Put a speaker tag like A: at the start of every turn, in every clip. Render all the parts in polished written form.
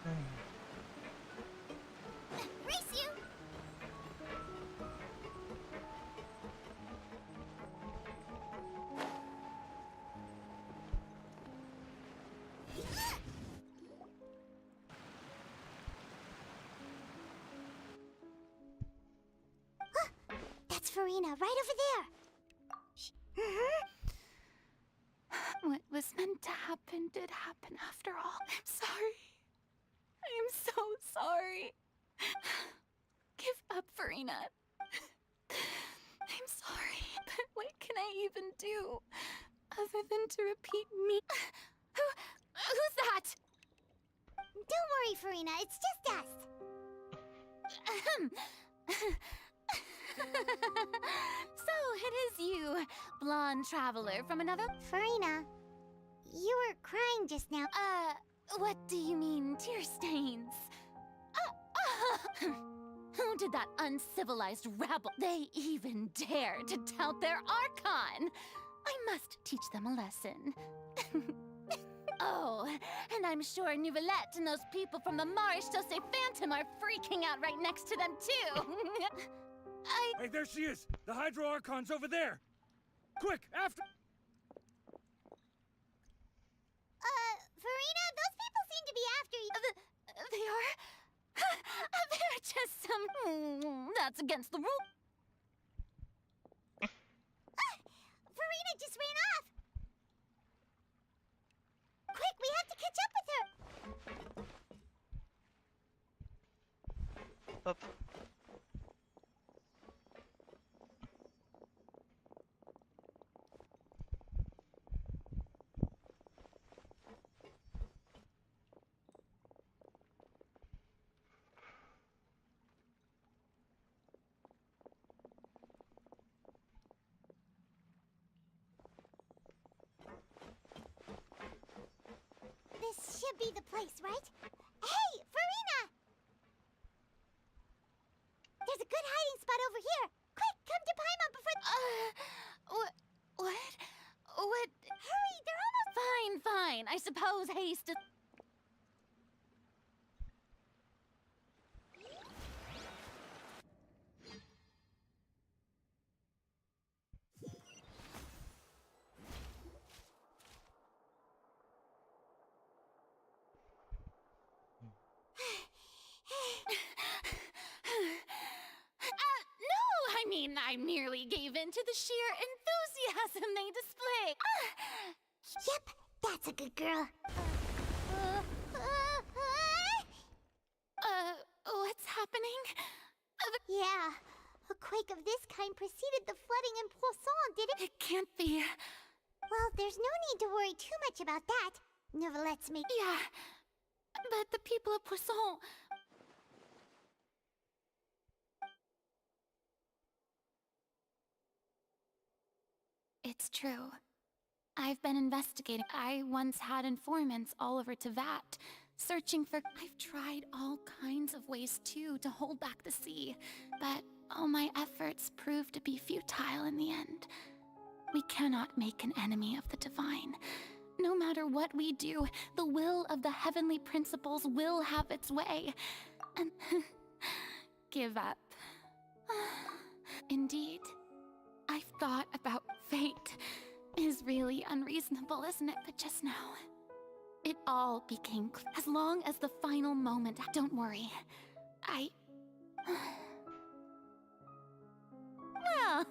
A: Race you! That's Farina, right over there.
B: What was meant to happen did happen after all. I'm sorry. I am so sorry. Give up, Farina. I'm sorry, but what can I even do other than to repeat me? Who's that?
A: Don't worry, Farina, it's just us.
B: So it is you, blonde traveler from another.
A: Farina, you were crying just now.
B: What do you mean, tear stains? Who did that uncivilized rabble? They even dare to tout their Archon! I must teach them a lesson. Oh, and I'm sure Nouvellette and those people from the Marsh Chaussee Phantom are freaking out right next to them, too.
C: Hey, there she is! The Hydro Archon's over there! Quick, after...
A: Farina, those people seem to be after you.
B: They are? They're just some... That's against the rule.
A: Farina just ran off! Quick, we have to catch up with her!
D: Hop.
A: This should be the place, right? Hey, Farina! There's a good hiding spot over here. Quick, come to Paimon before...
B: What?
A: Hurry, they're almost...
B: Fine. I suppose haste is... No, I mean, I merely gave in to the sheer enthusiasm they display.
A: Yep, that's a good girl.
B: What's happening?
A: Yeah, a quake of this kind preceded the flooding in Poisson, did it?
B: It can't be.
A: Well, there's no need to worry too much about that. Nouvellette's make...
B: Yeah, but the people of Poisson... It's true. I've been investigating. I once had informants all over Teyvat, searching for... I've tried all kinds of ways, too, to hold back the sea, but all my efforts proved to be futile in the end. We cannot make an enemy of the divine. No matter what we do, the will of the heavenly principles will have its way. And give up. Indeed. I've thought about fate. Is really unreasonable, isn't it? But just now, it all became clear. As long as the final moment, don't worry. Well,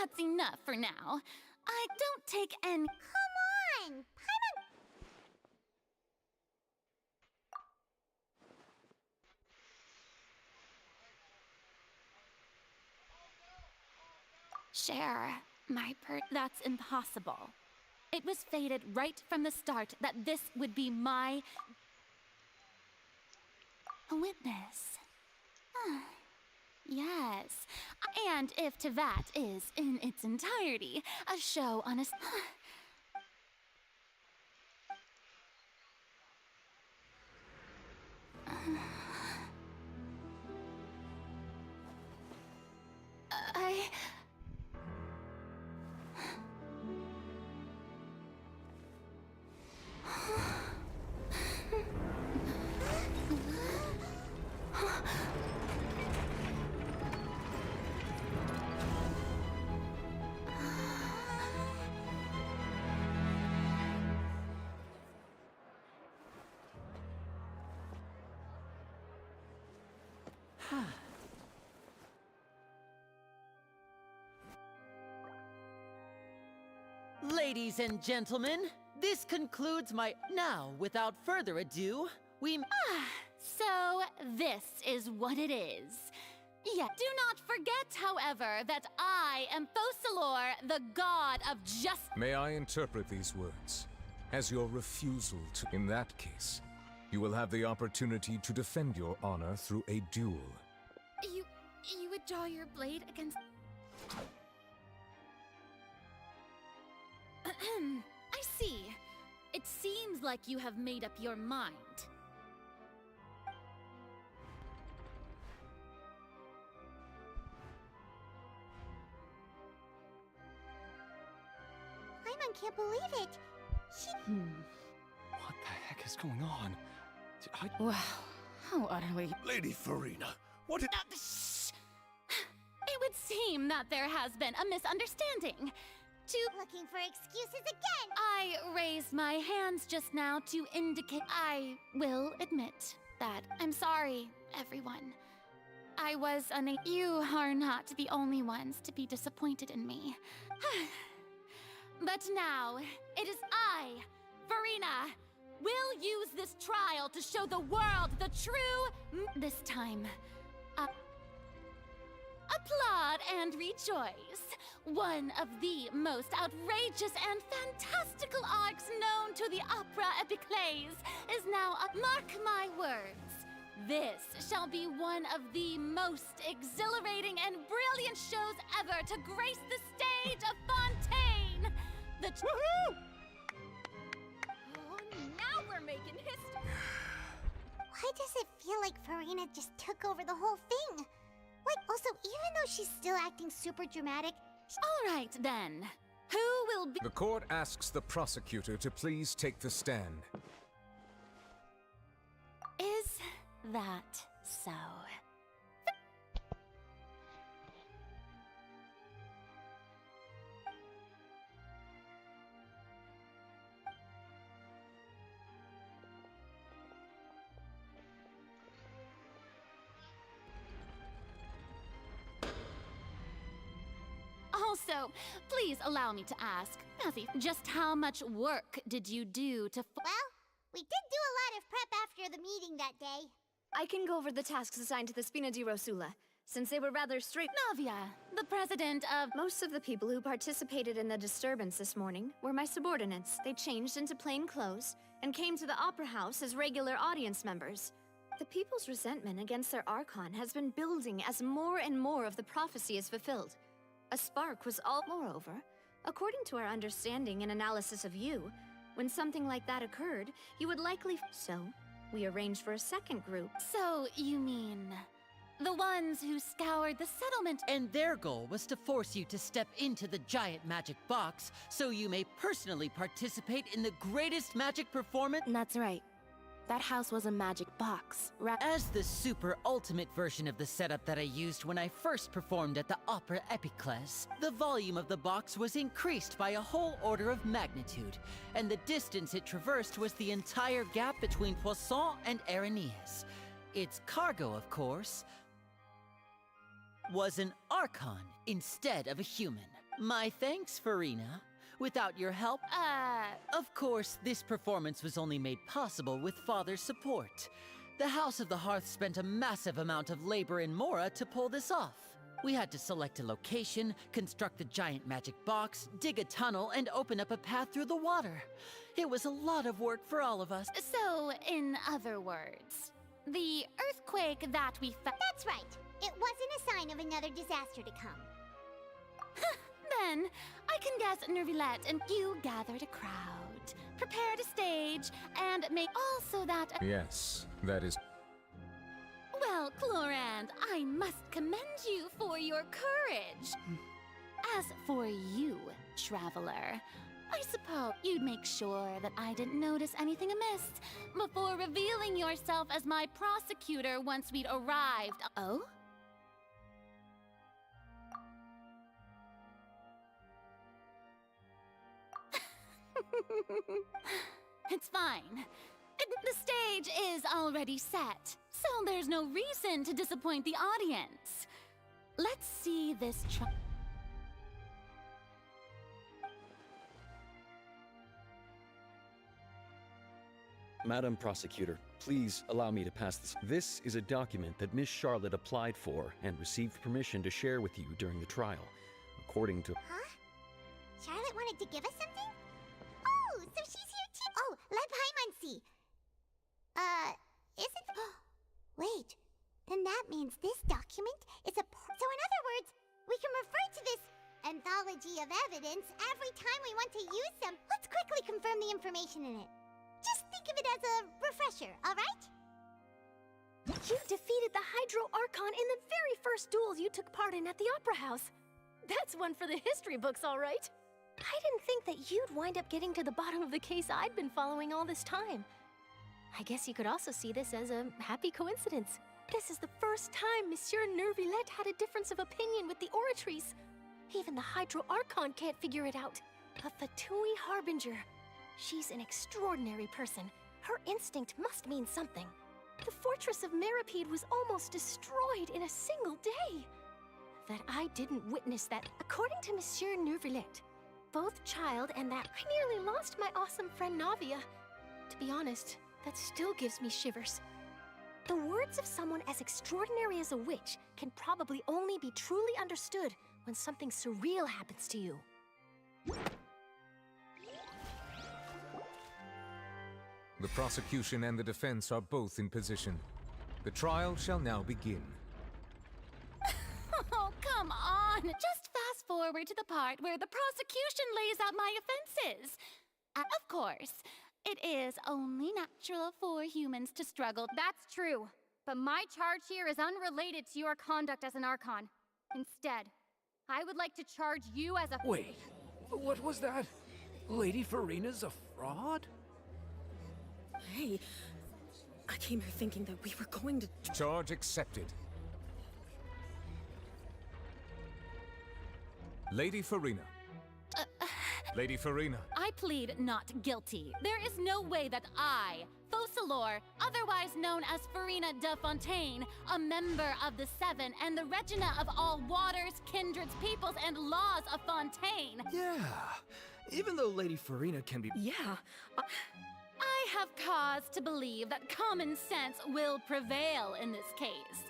B: that's enough for now. I don't take any...
A: Come on! Paimon...
B: Share, that's impossible. It was fated right from the start that this would be my... witness. Yes. And if Teyvat is, in its entirety, a show on a... I...
D: Ladies and gentlemen, this concludes my... Now, without further ado, we...
B: So, this is what it is. Yeah, do not forget, however, that I am Focalor, the god of justice.
E: May I interpret these words as your refusal to... In that case, you will have the opportunity to defend your honor through a duel.
B: You would draw your blade against... I see. It seems like you have made up your mind.
A: Paimon can't believe it.
F: What the heck is going on?
G: Wow, how utterly...
F: Lady Farina, what did...
B: Shh! It would seem that there has been a misunderstanding.
A: Looking for excuses again!
B: I raised my hands just now to indicate I will admit that I'm sorry, everyone. I was You are not the only ones to be disappointed in me. But now, it is I, Farina, will use this trial to show the world the true... This time, applaud and rejoice. One of the most outrageous and fantastical arcs known to the opera epiclese is now mark my words. This shall be one of the most exhilarating and brilliant shows ever to grace the stage of Fontaine. Woohoo! Oh, now we're making history.
A: Why does it feel like Farina just took over the whole thing? Like, also, even though she's still acting super dramatic...
B: All right, then. Who will be...
E: The court asks the prosecutor to please take the stand.
B: Is that so? Also, please allow me to ask, Matthew, just how much work did you do to
A: Well, we did do a lot of prep after the meeting that day.
G: I can go over the tasks assigned to the Spina di Rosula, since they were rather straight.
B: Navia, the president of...
G: Most of the people who participated in the disturbance this morning were my subordinates. They changed into plain clothes and came to the Opera House as regular audience members. The people's resentment against their Archon has been building as more and more of the prophecy is fulfilled. A spark was all... Moreover, according to our understanding and analysis of you, when something like that occurred, you would likely... So, we arranged for a second group.
B: So, you mean... the ones who scoured the settlement...
D: And their goal was to force you to step into the giant magic box so you may personally participate in the greatest magic performance...
H: That's right. That house was a magic box.
D: As the super ultimate version of the setup that I used when I first performed at the Opera Epiclese, the volume of the box was increased by a whole order of magnitude, and the distance it traversed was the entire gap between Poisson and Areneus. Its cargo, of course, was an Archon instead of a human. My thanks, Farina. Without your help, of course, this performance was only made possible with Father's support. The House of the Hearth spent a massive amount of labor in Mora to pull this off. We had to select a location, construct the giant magic box, dig a tunnel, and open up a path through the water. It was a lot of work for all of us.
B: So, in other words, the earthquake that we
A: That's right. It wasn't a sign of another disaster to come.
B: Then, I can guess Nervilette and you gathered a crowd, prepared a stage, and make also that...
E: Yes, that is...
B: Well, Clorand, I must commend you for your courage. As for you, Traveler, I suppose you'd make sure that I didn't notice anything amiss before revealing yourself as my prosecutor once we'd arrived. Oh? It's fine. The stage is already set, so there's no reason to disappoint the audience. Let's see this
F: Madam Prosecutor, please allow me to pass this. This is a document that Miss Charlotte applied for and received permission to share with you during the trial. According to...
A: Huh? Charlotte wanted to give us something? Oh, so she's here too. Oh, let Paimon see. Is it? Wait, then that means this document is a so in other words, we can refer to this anthology of evidence every time we want to use them. Let's quickly confirm the information in it. Just think of it as a refresher, all right?
I: You defeated the Hydro Archon in the very first duels you took part in at the Opera House. That's one for the history books, all right. I didn't think that you'd wind up getting to the bottom of the case I'd been following all this time. I guess you could also see this as a happy coincidence. This is the first time Monsieur Neuvillette had a difference of opinion with the Oratrice. Even the Hydro Archon can't figure it out. A Fatui Harbinger. She's an extraordinary person. Her instinct must mean something. The fortress of Meripede was almost destroyed in a single day. That I didn't witness that. According to Monsieur Neuvillette, both Child and that I nearly lost my awesome friend Navia. To be honest, that still gives me shivers. The words of someone as extraordinary as a witch can probably only be truly understood when something surreal happens to you.
E: The prosecution and the defense are both in position. The trial shall now begin.
B: Oh, come on! Just fast forward to the part where the prosecution lays out my offenses. Of course, it is only natural for humans to struggle.
J: That's true, but my charge here is unrelated to your conduct as an Archon. Instead, I would like to charge you as a—
C: Wait, what was that? Lady Farina's a fraud?
H: Hey, I came here thinking that we were going to...
E: Charge accepted. Lady Farina. Lady Farina.
B: I plead not guilty. There is no way that I, Focalor, otherwise known as Farina de Fontaine, a member of the Seven and the Regina of all waters, kindreds, peoples, and laws of Fontaine.
C: Yeah, even though Lady Farina can be—
H: Yeah,
B: I have cause to believe that common sense will prevail in this case.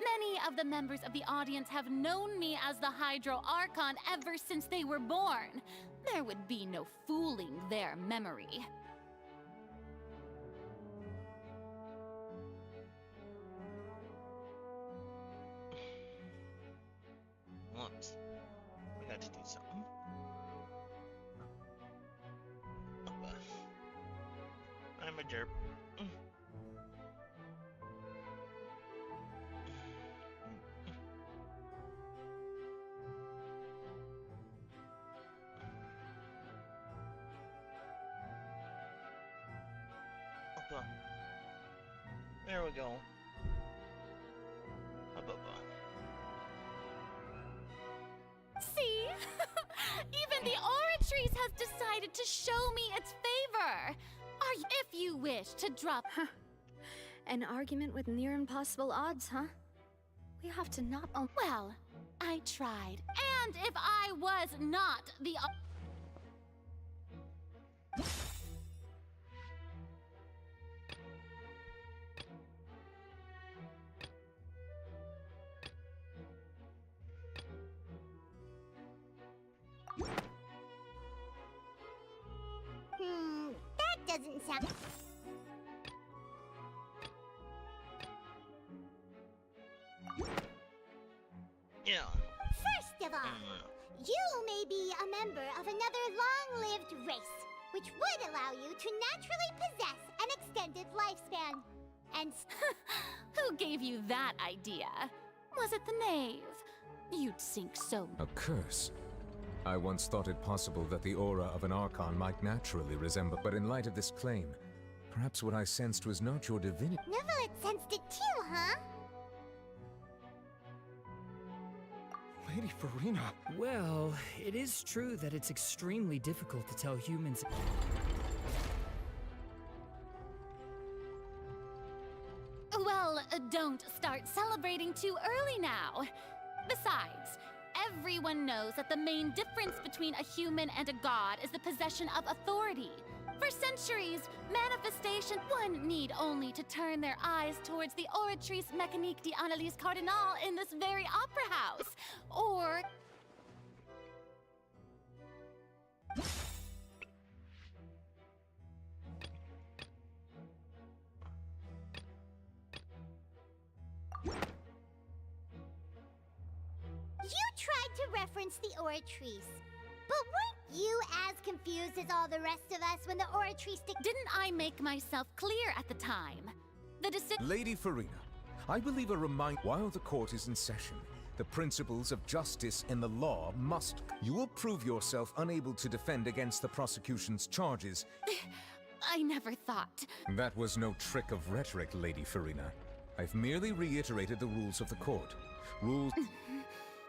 B: Many of the members of the audience have known me as the Hydro Archon ever since they were born. There would be no fooling their memory.
K: Whoops. We got to do something. I'm a derp. There we go.
B: See? Even the Oratrice has decided to show me its favor. If you wish to drop...
G: An argument with near impossible odds, huh? We have to not...
B: Well, I tried. And if I was not the...
A: That doesn't sound...
K: Yeah.
A: First of all, you may be a member of another long-lived race, which would allow you to naturally possess an extended lifespan. And
B: Who gave you that idea? Was it the knave? You'd think so.
E: A curse. I once thought it possible that the aura of an Archon might naturally resemble, but in light of this claim, perhaps what I sensed was not your divinity.
A: Neuvillette sensed it too, huh?
C: Lady Farina.
L: Well, it is true that it's extremely difficult to tell humans.
B: don't start celebrating too early now. Besides, everyone knows that the main difference between a human and a god is the possession of authority. For centuries, manifestation one need only to turn their eyes towards the Oratrice Mécanique d'Analyse Cardinal in this very opera house, or...
A: You tried to reference the Oratrice, but weren't you as confused as all the rest of us when the Oratrice
B: Didn't I make myself clear at the time? The decision...
E: Lady Farina, I believe while the court is in session, the principles of justice and the law must... You will prove yourself unable to defend against the prosecution's charges.
B: I never thought...
E: That was no trick of rhetoric, Lady Farina. I've merely reiterated the rules of the court. Rules...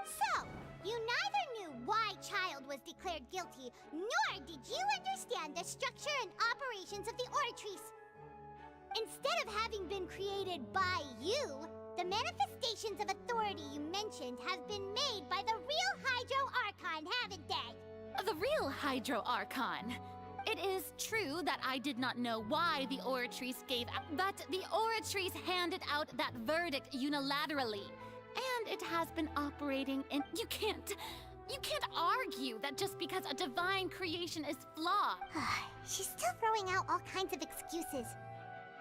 A: So, you neither knew why Child was declared guilty, nor did you understand the structure and operations of the Oratrice. Instead of having been created by you, the manifestations of authority you mentioned have been made by the real Hydro Archon, haven't they?
B: The real Hydro Archon. It is true that I did not know why the Oratrice gave out, but the Oratrice handed out that verdict unilaterally. And it has been operating in... You can't argue that just because a divine creation is flawed.
A: She's still throwing out all kinds of excuses.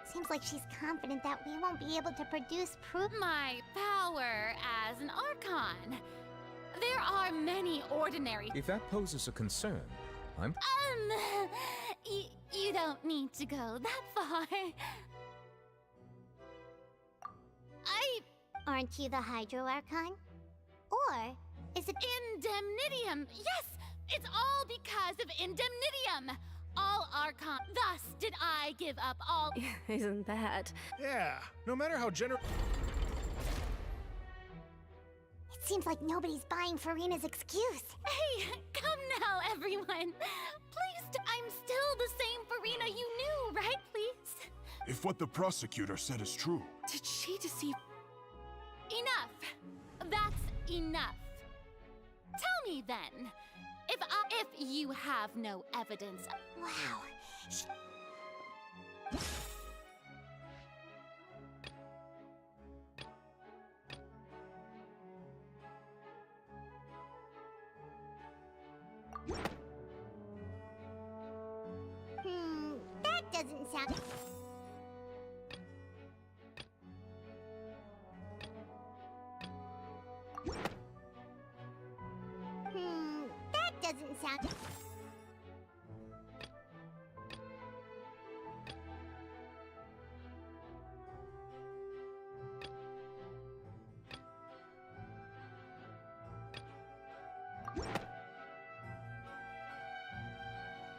A: Seems like she's confident that we won't be able to produce proof.
B: My power as an Archon. There are many ordinary...
E: If that poses a concern, I'm...
B: You don't need to go that far.
A: Aren't you the Hydro Archon? Or is it...
B: Indemnitium! Yes! It's all because of Indemnitium! All Archon... Thus did I give up all...
H: Isn't that?
C: Yeah, no matter how generous...
A: It seems like nobody's buying Farina's excuse.
B: Hey, come now, everyone. Please, I'm still the same Farina you knew, right, please?
M: If what the prosecutor said is true...
H: Did she deceive...
B: Enough! That's enough. Tell me then, if you have no evidence...
A: Wow. That doesn't sound... that doesn't sound...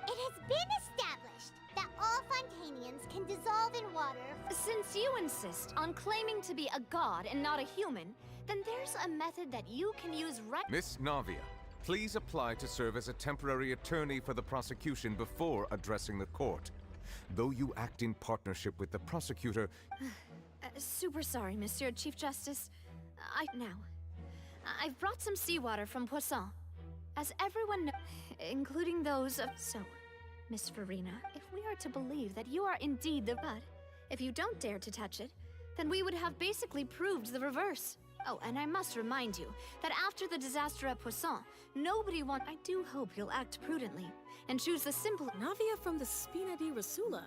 A: It has been established that all Fontanians can dissolve in water.
G: Since you insist on claiming to be a god and not a human, then there's a method that you can use
E: Miss Navia, please apply to serve as a temporary attorney for the prosecution before addressing the court. Though you act in partnership with the prosecutor...
G: Super sorry, Monsieur Chief Justice. I've brought some seawater from Poisson. As everyone knows, including those of... So, Miss Farina, if we are to believe that you are indeed the god, if you don't dare to touch it, then we would have basically proved the reverse. Oh, and I must remind you that after the disaster at Poisson, nobody want... I do hope you'll act prudently and choose the simple...
H: Navia from the Spina di Rasula.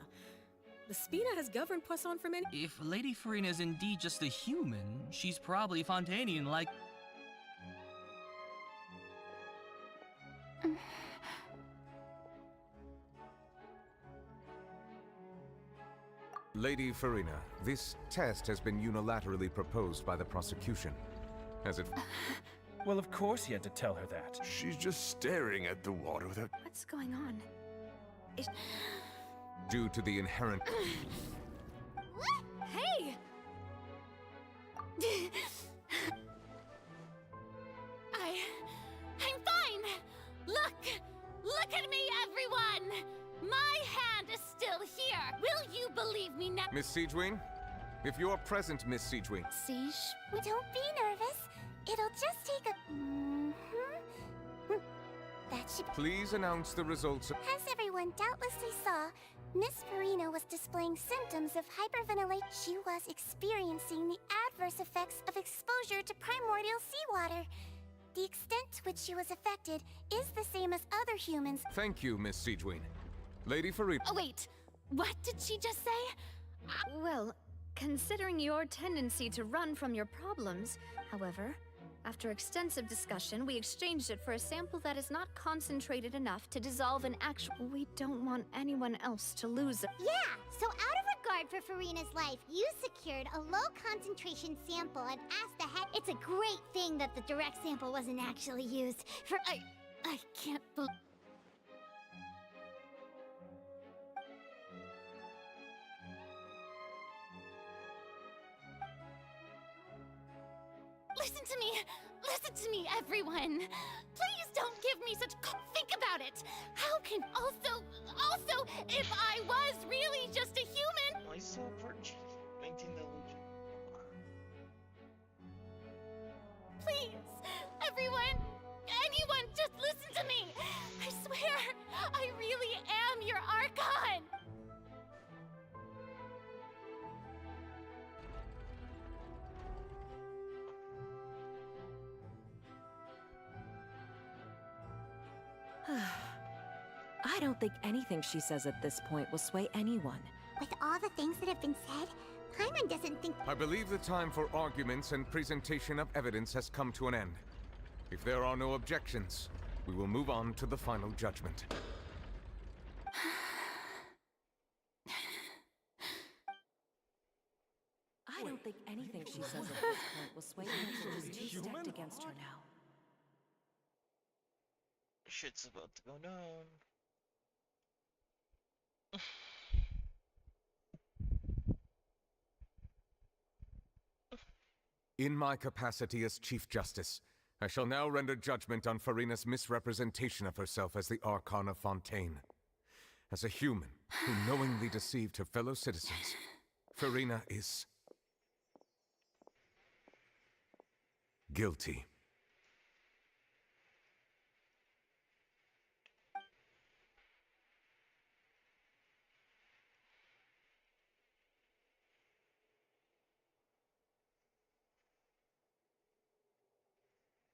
H: The Spina has governed Poisson for many...
N: If Lady Farina is indeed just a human, she's probably Fontanian like...
E: Lady Farina, this test has been unilaterally proposed by the prosecution. Has it...
C: Well, of course he had to tell her that.
M: She's just staring at the water without...
G: What's going on?
E: Due to the inherent...
G: Hey!
B: I'm fine! Look at me, everyone! My hand is still here! Will you believe me now?
E: Miss Siegewien, If you're present, Miss Siegewing.
B: Siege?
I: Don't be nervous. It'll just take a... That should...
E: Please announce the results of...
I: As everyone doubtlessly saw, Miss Farina was displaying symptoms of hyperventilation. She was experiencing the adverse effects of exposure to primordial seawater. The extent to which she was affected is the same as other humans.
E: Thank you, Miss Siegewing. Lady Farina.
B: Oh, wait. What did she just say?
G: Well, considering your tendency to run from your problems, however, after extensive discussion, we exchanged it for a sample that is not concentrated enough to dissolve in actual... We don't want anyone else to lose it.
A: Yeah, so out of regard for Farina's life, you secured a low-concentration sample and asked the head... It's a great thing that the direct sample wasn't actually used for...
B: I can't believe... Listen to me, everyone! Please don't give me such... Think about it! How can... Also, if I was really just a human...
K: I saw Virgin 19 delusion.
B: Please, everyone, anyone, just listen to me! I swear, I really am your Archon!
O: I don't think anything she says at this point will sway anyone.
A: With all the things that have been said, Paimon doesn't think...
E: I believe the time for arguments and presentation of evidence has come to an end. If there are no objections, we will move on to the final judgment.
O: I don't think anything she says at this point will sway anyone who's two-stepped against her now.
K: Shit's about to go down.
E: In my capacity as Chief Justice, I shall now render judgment on Farina's misrepresentation of herself as the Archon of Fontaine. As a human who knowingly deceived her fellow citizens, Farina is... guilty.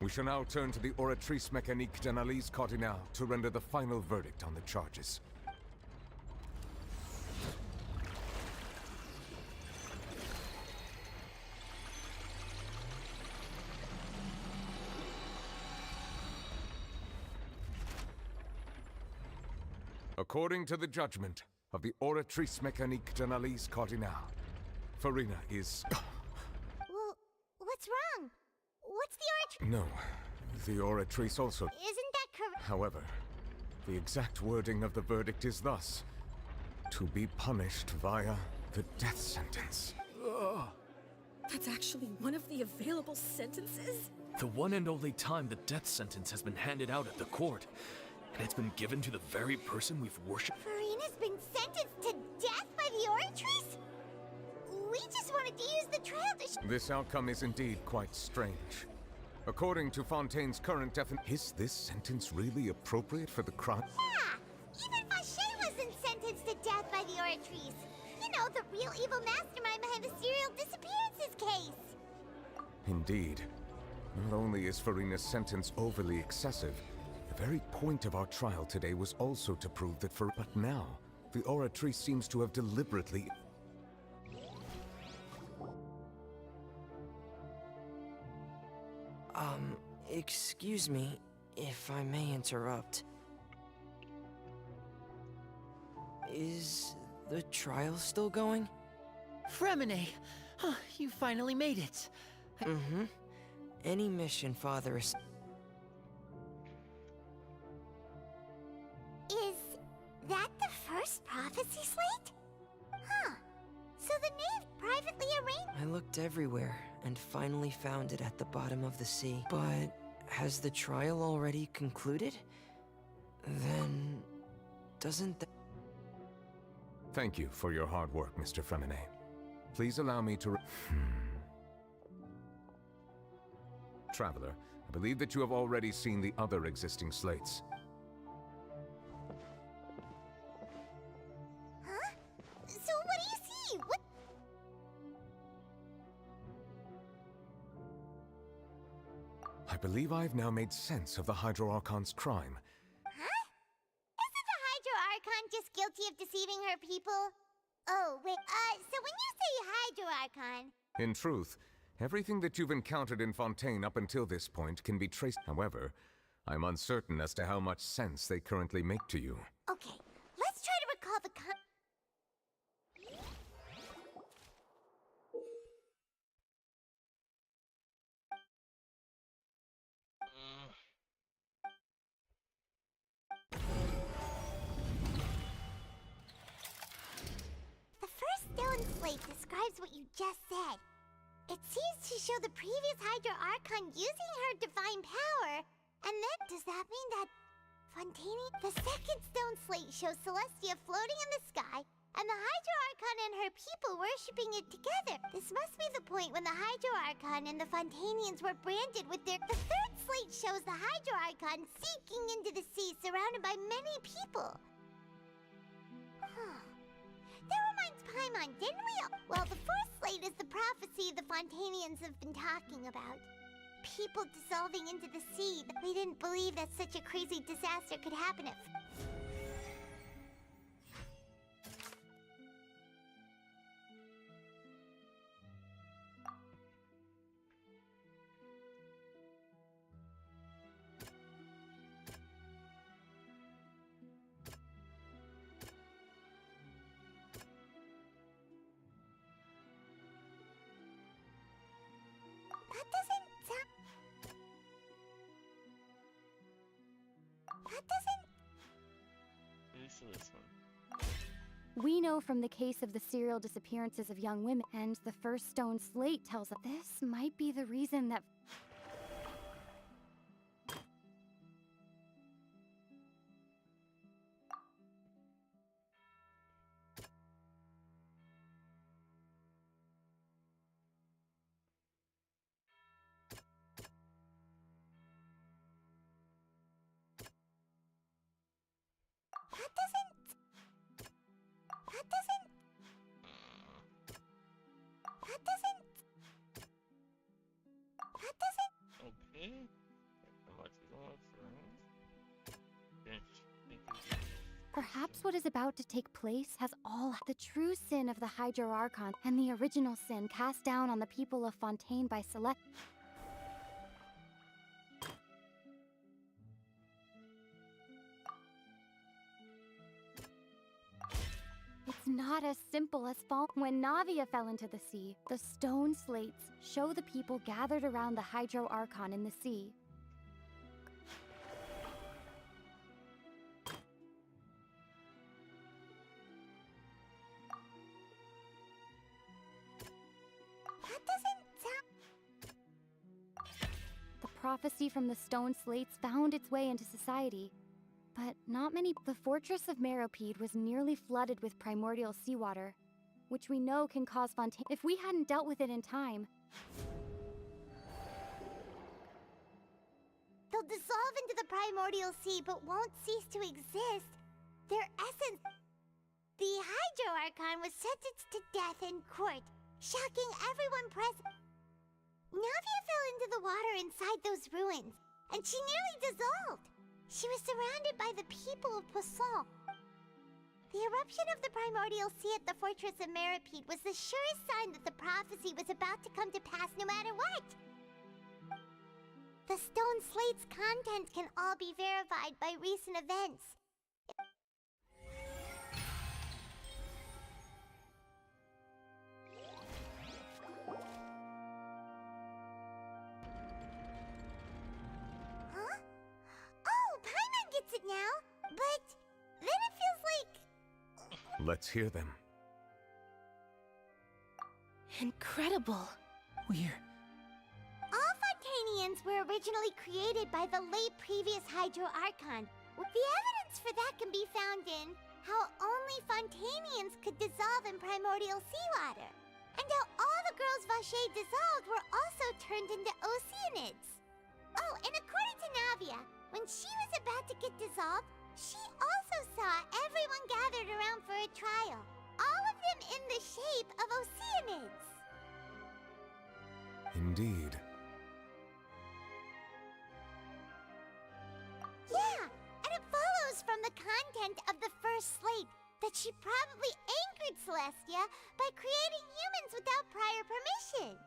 E: We shall now turn to the Oratrice Mécanique d'Analyse Cardinale to render the final verdict on the charges. According to the judgment of the Oratrice Mécanique d'Analyse Cardinale, Farina is...
A: Well, what's wrong? What's the Oratrice?
E: No, the Oratrice also...
A: Isn't that correct?
E: However, the exact wording of the verdict is thus: to be punished via the death sentence.
H: That's actually one of the available sentences?
P: The one and only time the death sentence has been handed out at the court. And it's been given to the very person we've worshipped.
A: Farina's been sentenced to death by the Oratrice? We just wanted to use the trail to...
E: This outcome is indeed quite strange. According to Fontaine's current definition, is this sentence really appropriate for the crime?
A: Yeah! Even Vacher wasn't sentenced to death by the Oratrice. You know, the real evil mastermind behind the serial disappearances case.
E: Indeed. Not only is Farina's sentence overly excessive, the very point of our trial today was also to prove that But now, the Oratrice seems to have deliberately...
Q: Excuse me, if I may interrupt. Is the trial still going?
D: Fremine! Oh, you finally made it.
Q: Mm-hmm. Any mission Father is...
A: Is that the first prophecy slate? Huh. So the knave privately arranged...
Q: I looked everywhere and finally found it at the bottom of the sea. But has the trial already concluded? Then... doesn't that...
E: Thank you for your hard work, Mr. Fremine. Please allow me to... Traveler, I believe that you have already seen the other existing slates.
A: Huh? So what do you see? What?
E: I believe I've now made sense of the Hydro Archon's crime.
A: Huh? Isn't the Hydro Archon just guilty of deceiving her people? Oh, wait, so when you say Hydro Archon...
E: In truth, everything that you've encountered in Fontaine up until this point can be traced. However, I'm uncertain as to how much sense they currently make to you.
A: Okay, let's try to recall the The first stone slate describes what you just said. It seems to show the previous Hydro Archon using her divine power. And then, does that mean that Fontaine? The second stone slate shows Celestia floating in the sky, and the Hydro Archon and her people worshipping it together. This must be the point when the Hydro Archon and the Fontanians were branded with their... The third slate shows the Hydro Archon sinking into the sea, surrounded by many people. That reminds Paimon, didn't we? Well, the fourth slate is the prophecy the Fontanians have been talking about. People dissolving into the sea. They didn't believe that such a crazy disaster could happen if... That doesn't sound... That doesn't...
K: This one.
J: We know from the case of the serial disappearances of young women, and the first stone slate tells us this might be the reason that...
K: Okay. How much is on
J: Perhaps what is about to take place has all the true sin of the Hydro Archon and the original sin cast down on the people of Fontaine by Celeste. It's not as simple as fall. When Navia fell into the sea, the stone slates show the people gathered around the Hydro Archon in the sea.
A: That doesn't sound...
J: The prophecy from the stone slates found its way into society. But not many. The fortress of Meropide was nearly flooded with primordial seawater, which we know can cause Fontaine. If we hadn't dealt with it in time,
A: they'll dissolve into the primordial sea but won't cease to exist. Their essence... The Hydro Archon was sentenced to death in court, shocking everyone present. Navia fell into the water inside those ruins, and she nearly dissolved. She was surrounded by the people of Poisson. The eruption of the primordial sea at the fortress of Meropide was the surest sign that the prophecy was about to come to pass no matter what. The stone slate's contents can all be verified by recent events. Huh? Oh, Paimon gets it now, but then it feels like...
E: Let's hear them.
I: Incredible.
A: All Fontanians were originally created by the late previous Hydro Archon. The evidence for that can be found in how only Fontanians could dissolve in primordial seawater. And how all the girls Vache dissolved were also turned into Oceanids. Oh, and according to Navia, when she was about to get dissolved, she also saw everyone gathered around for a trial. All of them in the shape of Oceanids.
E: Indeed.
A: Yeah, and it follows from the content of the first slate that she probably angered Celestia by creating humans without prior permission.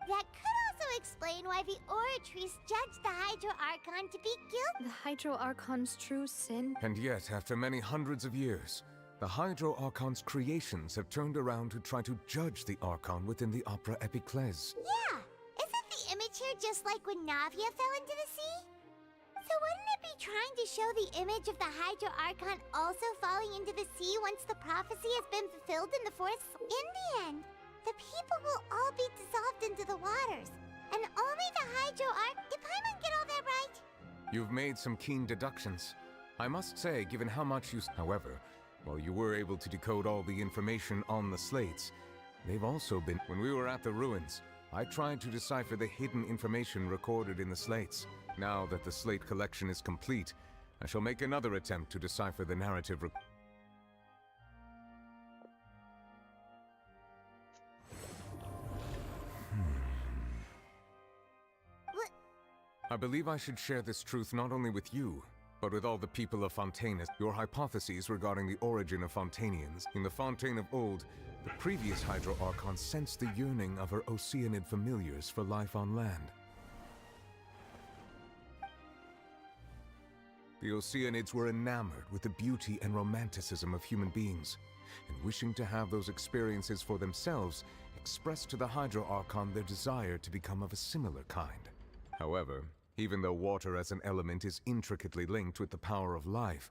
A: That could also explain why the Oratrice judged the Hydro Archon to be guilty.
G: The Hydro Archon's true sin?
E: And yet, after many hundreds of years, the Hydro Archon's creations have turned around to try to judge the Archon within the Opera Epiclese.
A: Yeah, isn't the image here just like when Navia fell into the sea? So wouldn't it be trying to show the image of the Hydro Archon also falling into the sea once the prophecy has been fulfilled in the fourth? In the end, the people will all be dissolved into the waters, and only the Hydro Did Paimon get all that right?
E: You've made some keen deductions. I must say, given how much you... However, while you were able to decode all the information on the slates, they've also been... When we were at the ruins, I tried to decipher the hidden information recorded in the slates. Now that the slate collection is complete, I shall make another attempt to decipher the narrative. I believe I should share this truth not only with you, but with all the people of Fontaine. Your hypotheses regarding the origin of Fontanians. In the Fontaine of old, the previous Hydro Archon sensed the yearning of her Oceanid familiars for life on land. The Oceanids were enamored with the beauty and romanticism of human beings, and wishing to have those experiences for themselves, expressed to the Hydro Archon their desire to become of a similar kind. However, even though water as an element is intricately linked with the power of life,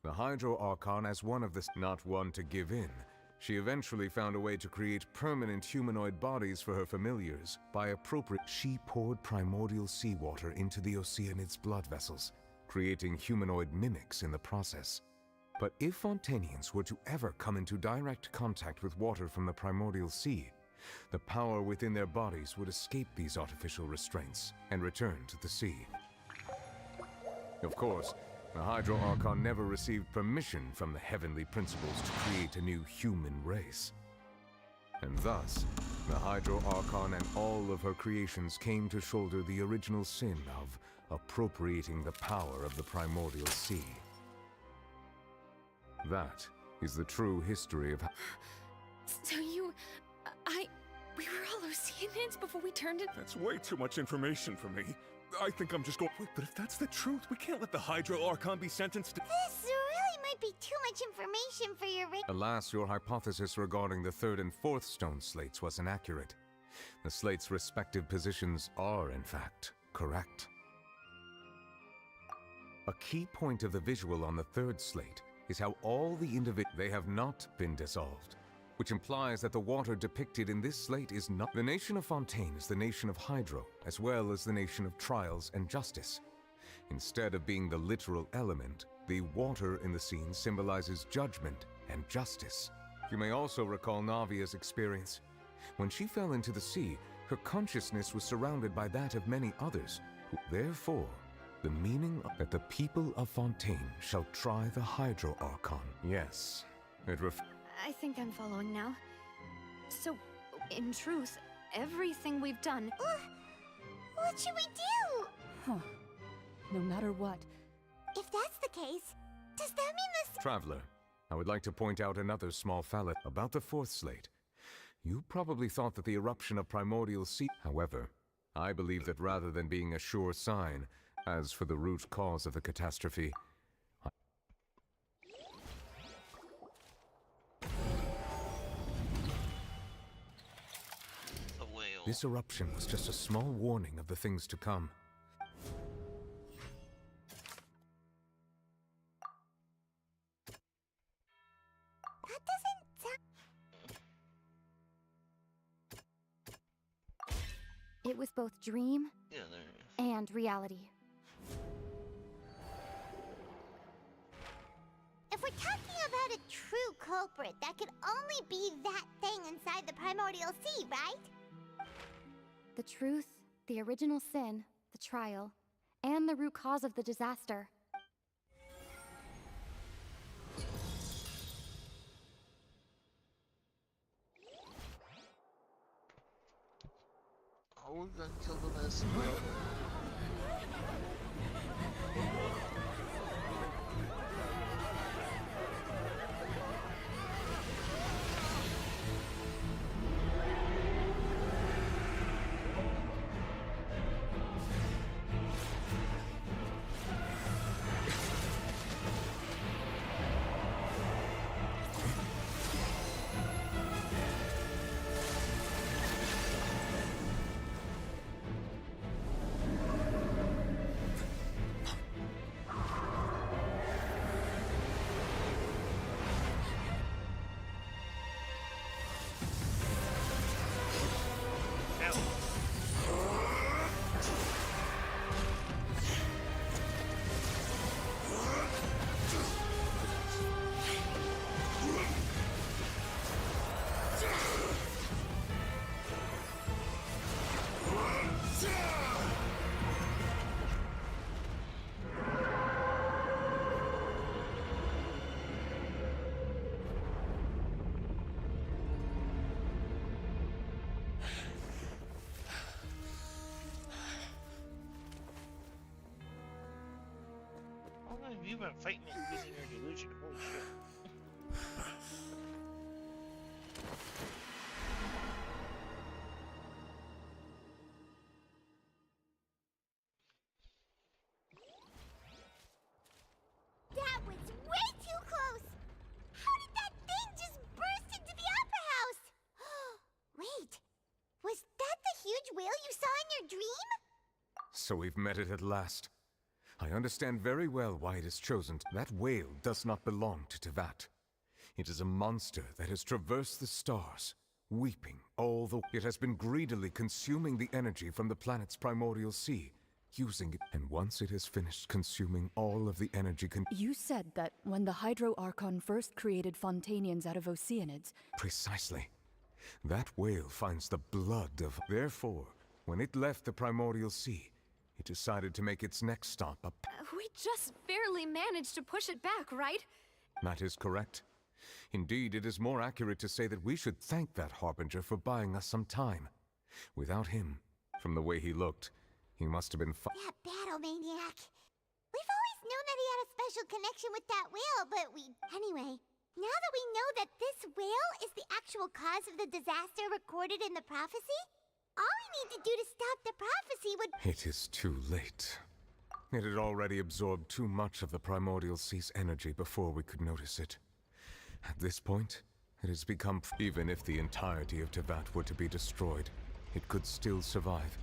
E: the Hydro Archon, as one of the not one to give in, she eventually found a way to create permanent humanoid bodies for her familiars by appropriate. She poured primordial seawater into the Oceanids' blood vessels, creating humanoid mimics in the process. But if Fontanians were to ever come into direct contact with water from the primordial sea, the power within their bodies would escape these artificial restraints and return to the sea. Of course, the Hydro Archon never received permission from the heavenly principles to create a new human race. And thus, the Hydro Archon and all of her creations came to shoulder the original sin of appropriating the power of the primordial sea. That is the true history of...
H: So we were all Oceanids before we turned it?
M: That's way too much information for me. I think I'm just going... Wait, but if that's the truth, we can't let the Hydro Archon be sentenced to...
A: This really might be too much information for your...
E: Alas, your hypothesis regarding the third and fourth stone slates was inaccurate. The slates' respective positions are, in fact, correct. A key point of the visual on the third slate is how all the they have not been dissolved, which implies that the water depicted in this slate is not... The nation of Fontaine is the nation of Hydro, as well as the nation of trials and justice. Instead of being the literal element, the water in the scene symbolizes judgment and justice. You may also recall Navia's experience. When she fell into the sea, her consciousness was surrounded by that of many others. Therefore, the meaning that the people of Fontaine shall try the Hydro Archon. Yes, it
G: I think I'm following now. So, in truth, everything we've done...
A: What should we do?
O: Huh. No matter what.
A: If that's the case, does that mean this...
E: Traveler, I would like to point out another small fallacy about the fourth slate. You probably thought that the eruption of primordial sea... However, I believe that rather than being a sure sign, as for the root cause of the catastrophe, this eruption was just a small warning of the things to come.
A: That doesn't sound...
J: It was both dream and reality.
A: If we're talking about a true culprit. That could only be that thing inside the primordial sea, right?
J: The truth, the original sin, the trial, and the root cause of the disaster.
K: Oh, we're gonna kill the last one. How long have you been fighting it using your delusion? Holy shit.
A: That was way too close! How did that thing just burst into the opera house? Wait, was that the huge whale you saw in your dream?
E: So we've met it at last. I understand very well why it is chosen. That whale does not belong to Tevat. It is a monster that has traversed the stars, weeping all the... It has been greedily consuming the energy from the planet's primordial sea, using it, and once it has finished consuming all of the energy
R: You said that when the Hydro Archon first created Fontanians out of Oceanids...
E: Precisely. That whale finds the blood of... Therefore, when it left the primordial sea, it decided to make its next stop up.
G: We just barely managed to push it back, right?
E: That is correct. Indeed, it is more accurate to say that we should thank that Harbinger for buying us some time. Without him, from the way he looked, he must have been
A: That battle maniac. We've always known that he had a special connection with that whale, but Anyway, now that we know that this whale is the actual cause of the disaster recorded in the prophecy, all we need to do to stop the prophecy would...
E: It is too late. It had already absorbed too much of the primordial sea's energy before we could notice it. At this point, it has become... Even if the entirety of Tevat were to be destroyed, it could still survive.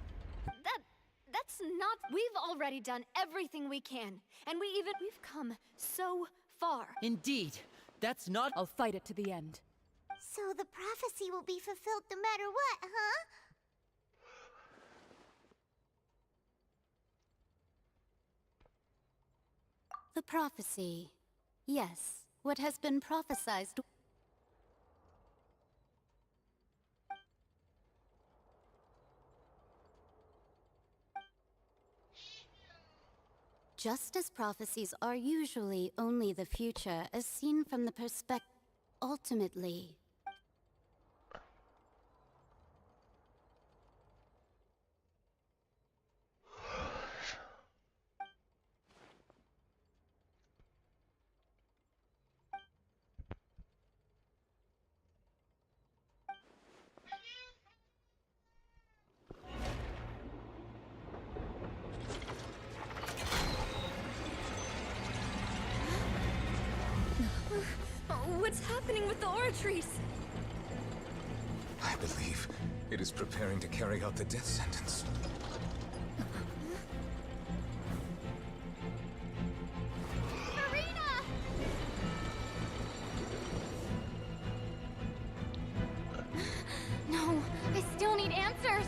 G: That's not... We've already done everything we can. And we've come so far.
D: Indeed. That's not...
R: I'll fight it to the end.
A: So the prophecy will be fulfilled no matter what, huh?
S: The prophecy. Yes, what has been prophesied. Just as prophecies are usually only the future as seen from the perspective, ultimately,
G: What's happening with the Oratrice?
E: I believe it is preparing to carry out the death sentence.
J: No, I still need answers.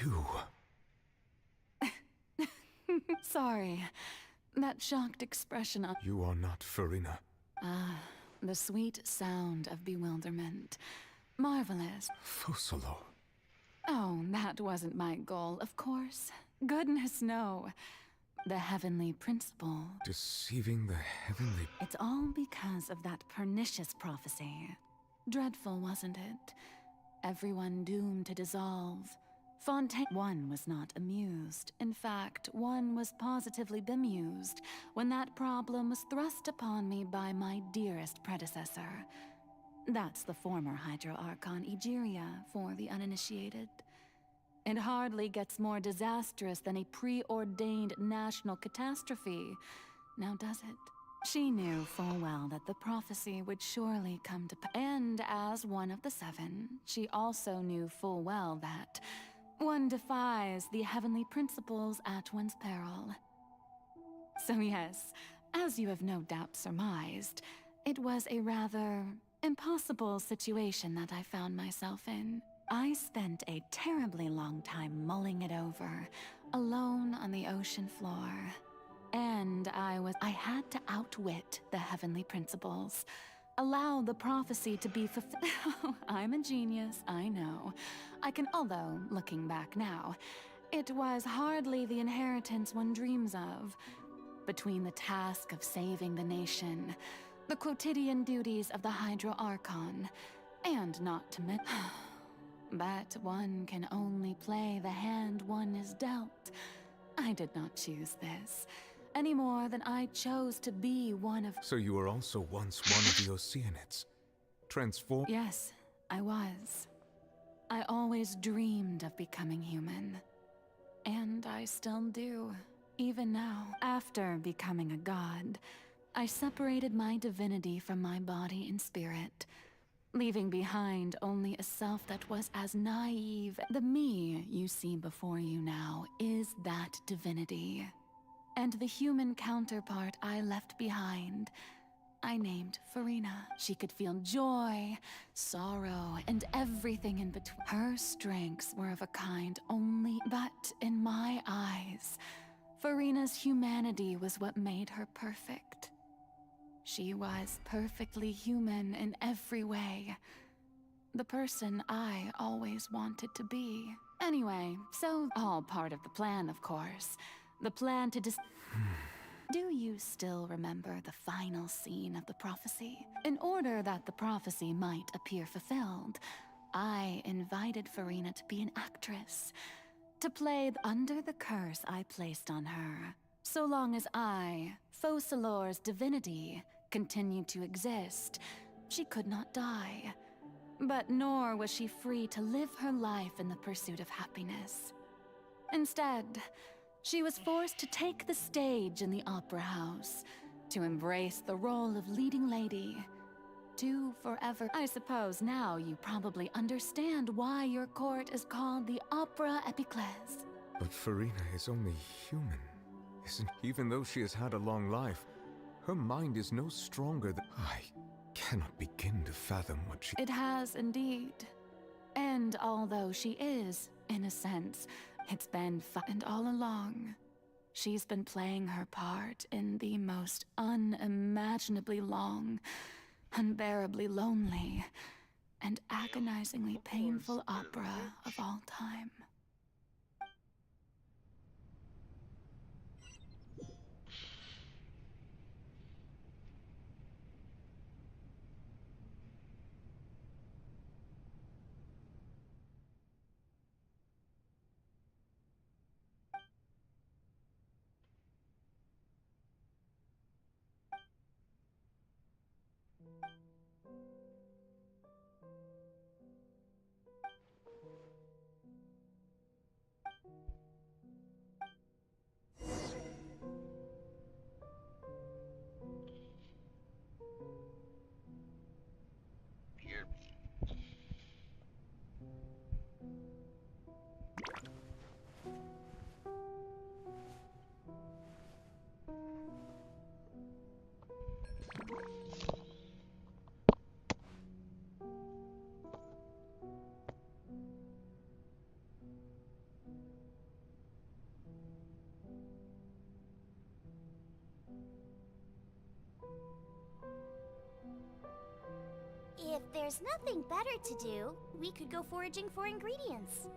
E: You...
B: Sorry. That shocked expression on—
E: You are not Farina.
B: Ah, the sweet sound of bewilderment. Marvelous.
E: Focalor.
B: Oh, that wasn't my goal, of course. Goodness, no. The heavenly principle.
E: Deceiving the heavenly...
B: It's all because of that pernicious prophecy. Dreadful, wasn't it? Everyone doomed to dissolve. Fontaine. One was not amused. In fact, one was positively bemused when that problem was thrust upon me by my dearest predecessor. That's the former Hydro Archon Egeria, for the uninitiated. It hardly gets more disastrous than a preordained national catastrophe, now does it? She knew full well that the prophecy would surely come to pass. And as one of the seven, she also knew full well that one defies the heavenly principles at one's peril. So yes, as you have no doubt surmised, it was a rather impossible situation that I found myself in. I spent a terribly long time mulling it over, alone on the ocean floor. And I had to outwit the heavenly principles, allow the prophecy to be fulfilled. I'm a genius, I know. Although, looking back now, it was hardly the inheritance one dreams of. Between the task of saving the nation, the quotidian duties of the Hydro Archon, and not to mention... But one can only play the hand one is dealt. I did not choose this, any more than I chose to be one of...
E: So you were also once one of the Oceanids. Transformed...
B: Yes, I was. I always dreamed of becoming human. And I still do, even now. After becoming a god, I separated my divinity from my body and spirit, leaving behind only a self that was as naive. The me you see before you now is that divinity. And the human counterpart I left behind, I named Farina. She could feel joy, sorrow, and everything in between. Her strengths were of a kind only, but in my eyes, Farina's humanity was what made her perfect. She was perfectly human in every way. The person I always wanted to be. Anyway, so all part of the plan, of course. The plan to Do you still remember the final scene of the prophecy? In order that the prophecy might appear fulfilled, I invited Farina to be an actress, to play under the curse I placed on her. So long as I, Focalor's divinity, continued to exist, she could not die. But nor was she free to live her life in the pursuit of happiness. Instead, she was forced to take the stage in the opera house, to embrace the role of leading lady, to forever... I suppose now you probably understand why your court is called the Opera Epiclese.
E: But Farina is only human, isn't... Even though she has had a long life, her mind is no stronger than... I cannot begin to fathom what she...
B: It has indeed. And although she is, in a sense, it's been and all along, she's been playing her part in the most unimaginably long, unbearably lonely, and agonizingly painful opera of all time.
A: there's nothing better to do, we could go foraging for ingredients.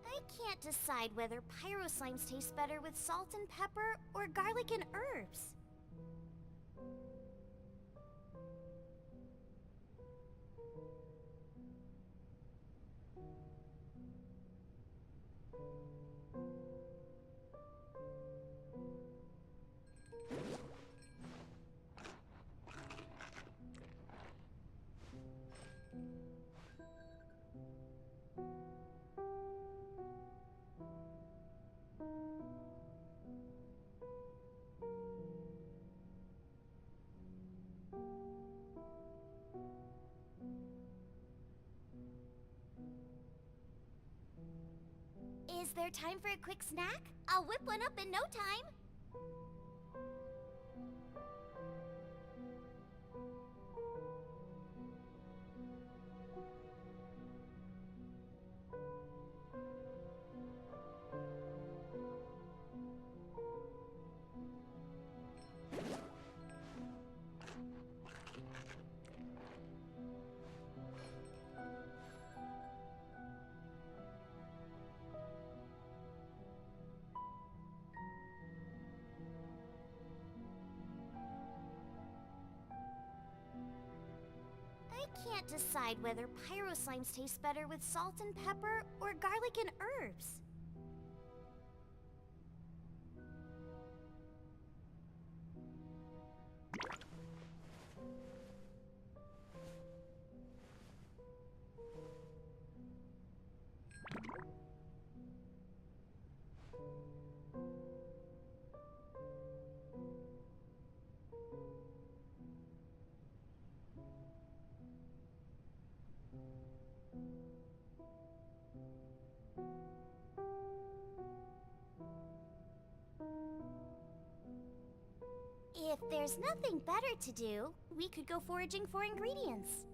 A: I can't decide whether pyro slimes taste better with salt and pepper or garlic and herbs. Is there time for a quick snack? I'll whip one up in no time. I can't decide whether pyro slimes taste better with salt and pepper or garlic and herbs. If there's nothing better to do, we could go foraging for ingredients.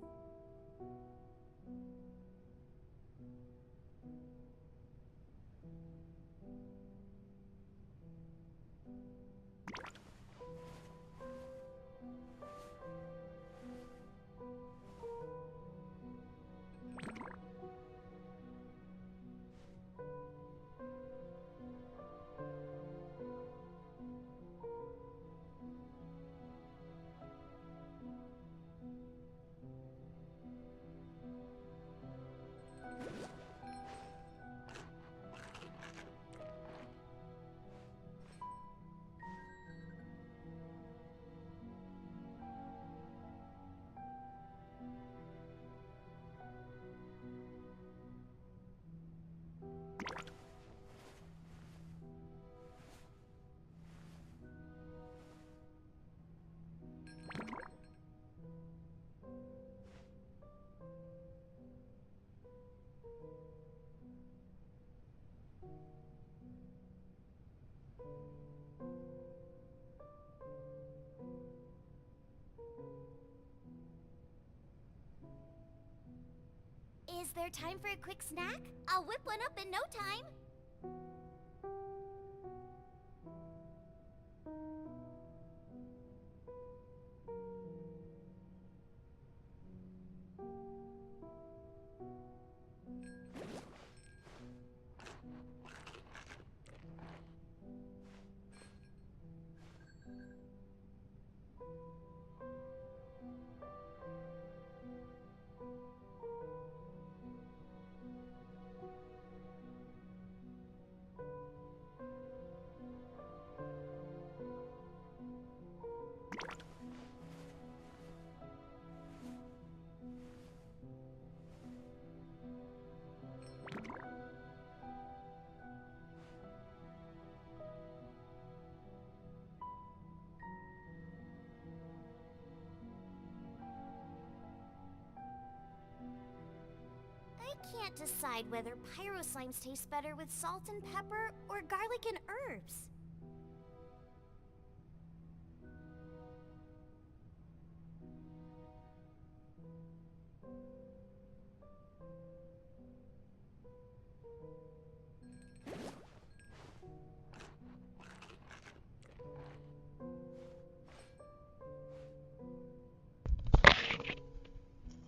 A: Is there time for a quick snack? I'll whip one up in no time. can't decide whether pyro slimes taste better with salt and pepper or garlic and herbs.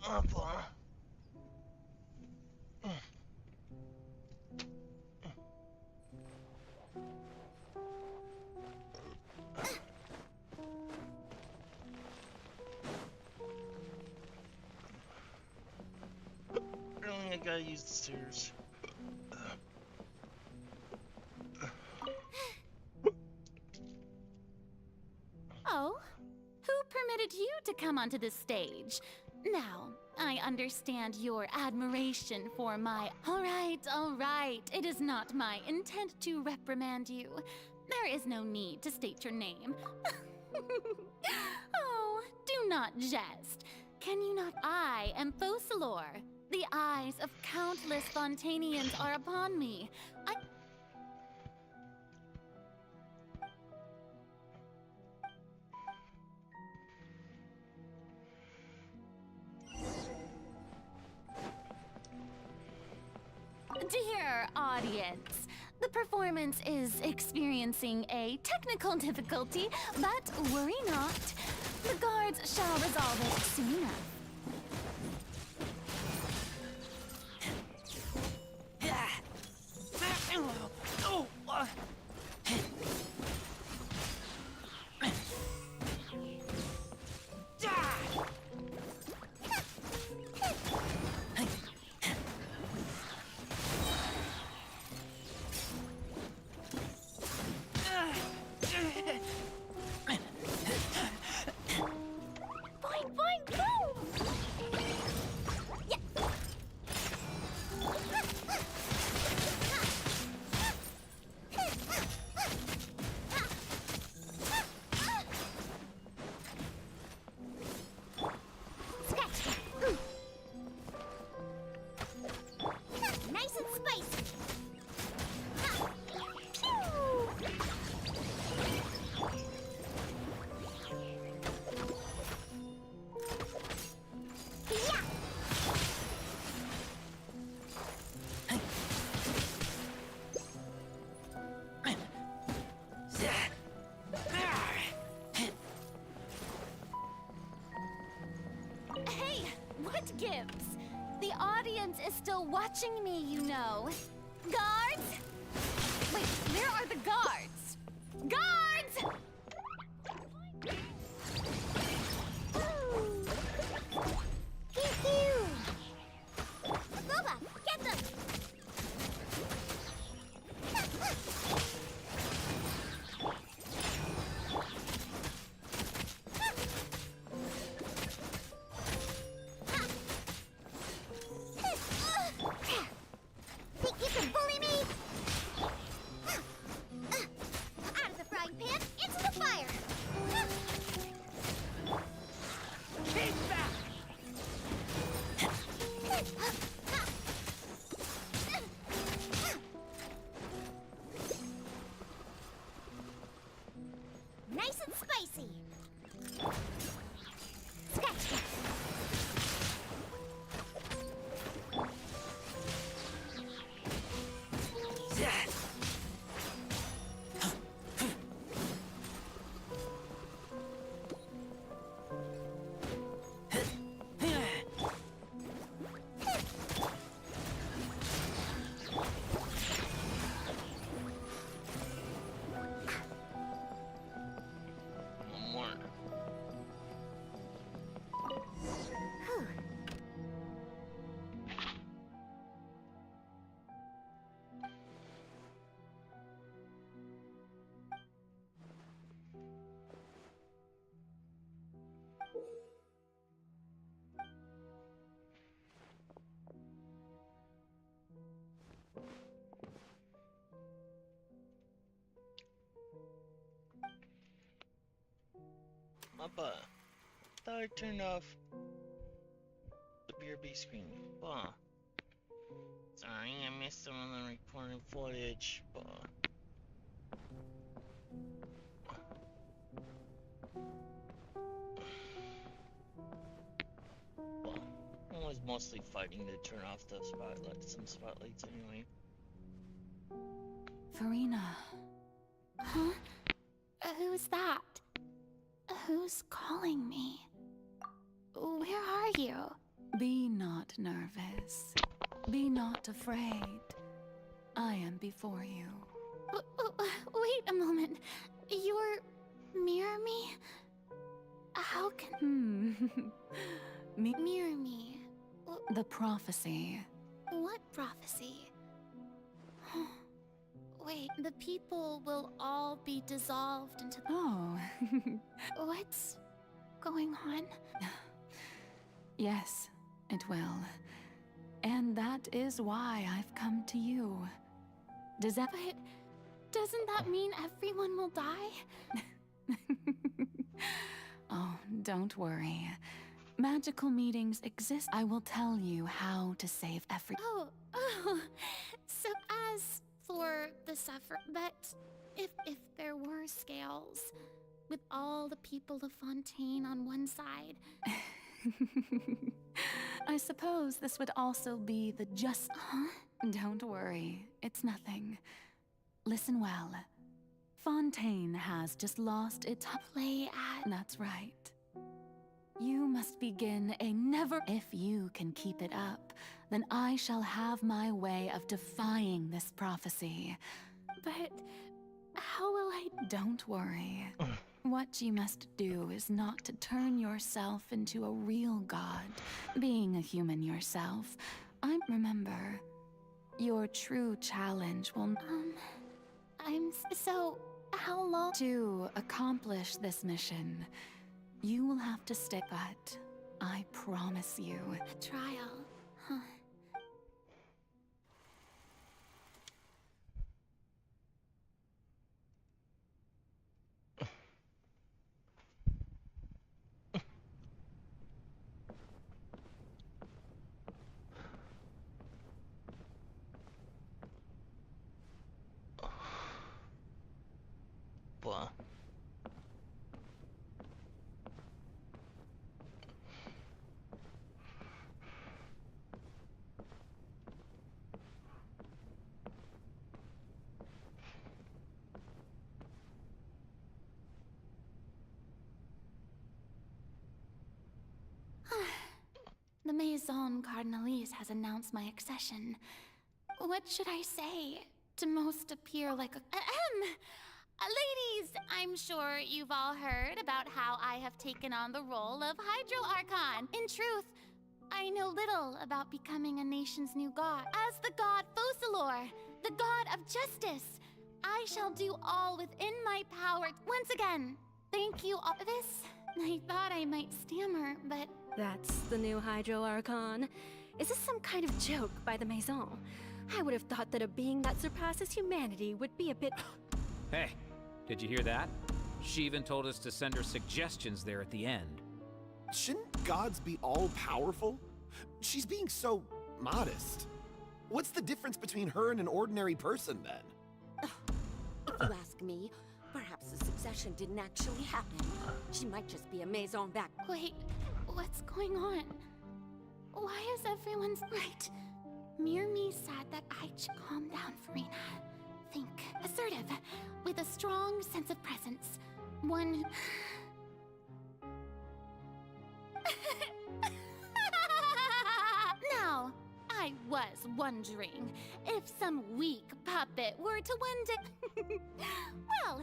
K: Oh boy. Really, I gotta use the stairs.
B: Oh? Who permitted you to come onto the stage? Now, I understand your admiration for my... All right. It is not my intent to reprimand you. There is no need to state your name. Oh, do not jest. Can you not? I am Focalor. The eyes of countless Fontanians are upon me. Dear audience, the performance is experiencing a technical difficulty, but worry not. The guards shall resolve it soon enough.
A: Nice and spicy.
B: Hey, what gives? The audience is still watching me, you know. Guards? Wait, where are the guards? Guards!
A: Boba, get them! Think you can bully me? Out of the frying pan, into the fire!
C: Keep back!
A: Nice and spicy. Scratch that.
K: One more. Papa, thought I turned off the BRB screen. Bah. Sorry, I missed some of the recorded footage, but... Well, I was mostly fighting to turn off the some spotlights anyway.
B: Farina. Huh? Who's that? Who's calling me? Where are you? Be not nervous. Be not afraid. I am before you. Wait a moment. You're... Mirror me? How can... Mirror me? The prophecy. What prophecy? Wait, the people will all be dissolved into... Oh. What's going on? Yes, it will. And that is why I've come to you. Does that... But doesn't that mean everyone will die? Oh, don't worry. Magical meetings exist. I will tell you how to save every... Oh, so as for the suffer... But if there were scales, with all the people of Fontaine on one side... I suppose this would also be the just... Huh? Don't worry, it's nothing. Listen well. Fontaine has just lost its play at... That's right. You must begin a never... If you can keep it up, then I shall have my way of defying this prophecy. But how will I... Don't worry. What you must do is not to turn yourself into a real god. Being a human yourself, remember, your true challenge will... So, how long... To accomplish this mission, you will have to stay, but I promise you... A trial, huh?
K: Blah.
B: The Maison Cardinalise has announced my accession. What should I say to most appear like a... Ladies, I'm sure you've all heard about how I have taken on the role of Hydro Archon. In truth, I know little about becoming a nation's new god. As the god Focalor, the god of justice, I shall do all within my power. Once again, thank you all. This, I thought I might stammer, but...
I: That's the new Hydro Archon. Is this some kind of joke by the Maison? I would have thought that a being that surpasses humanity would be a bit...
T: Hey, did you hear that? She even told us to send her suggestions there at the end.
U: Shouldn't gods be all-powerful? She's being so modest. What's the difference between her and an ordinary person, then?
O: If you ask me, perhaps the succession didn't actually happen. She might just be a Maison back.
B: Wait, what's going on? Why is everyone's right? Mirmi said that I should calm down, Farina. Think. Assertive, with a strong sense of presence. One... Now, I was wondering if some weak puppet were to one day... Well,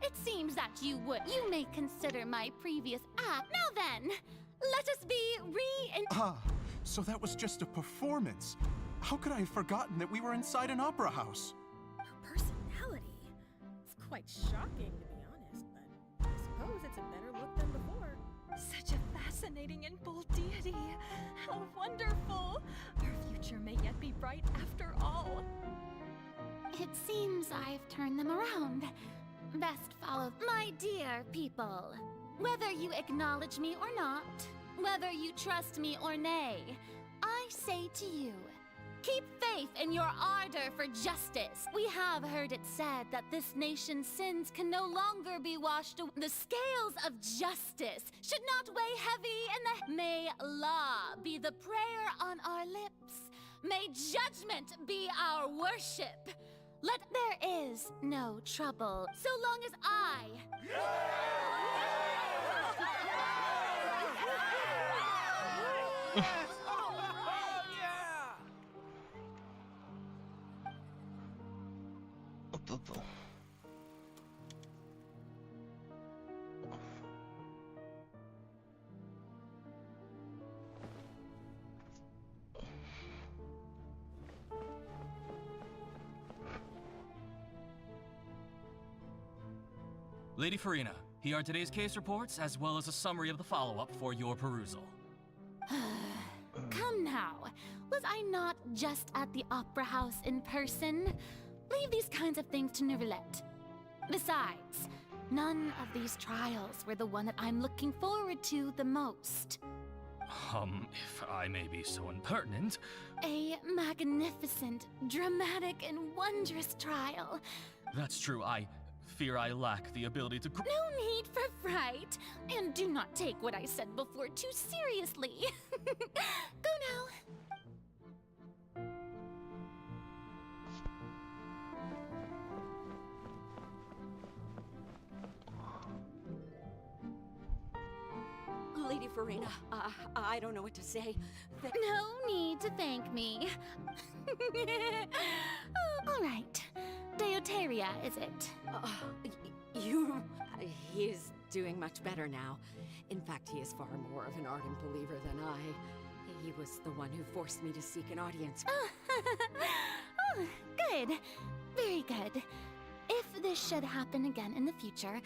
B: it seems that you would. You may consider my previous act. Now then, let us be
V: so that was just a performance. How could I have forgotten that we were inside an opera house?
W: Her personality. It's quite shocking, to be honest, but I suppose it's a better look than before.
H: Such a fascinating and bold deity. How wonderful! Our future may yet be bright after all.
B: It seems I've turned them around. Best follow. My dear people, whether you acknowledge me or not, whether you trust me or nay, I say to you, Keep faith in your ardor for justice. We have heard it said that this nation's sins can no longer be washed away. The scales of justice should not weigh heavy in the... May law be the prayer on our lips. May judgment be our worship. There is no trouble so long as I...
F: Lady Farina, here are today's case reports, as well as a summary of the follow-up for your perusal.
B: Come now. Was I not just at the Opera House in person? Leave these kinds of things to Neuvillette. Besides, none of these trials were the one that I'm looking forward to the most.
F: If I may be so impertinent...
B: A magnificent, dramatic, and wondrous trial.
F: That's true, I fear I lack the ability to...
B: No need for fright, and do not take what I said before too seriously. Go now.
O: Lady Farina, I don't know what to say.
B: No need to thank me. All right. Deuteria, is it?
O: He is doing much better now. In fact, he is far more of an ardent believer than I. He was the one who forced me to seek an audience.
B: Oh, good. Very good. If this should happen again in the future,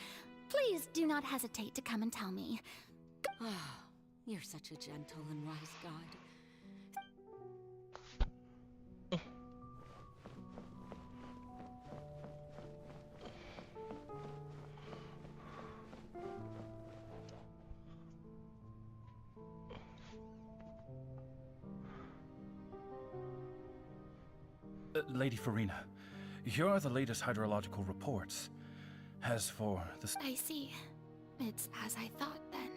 B: please do not hesitate to come and tell me.
O: You're such a gentle and wise god.
L: Lady Farina, here are the latest hydrological reports. As for the...
B: I see. It's as I thought, then.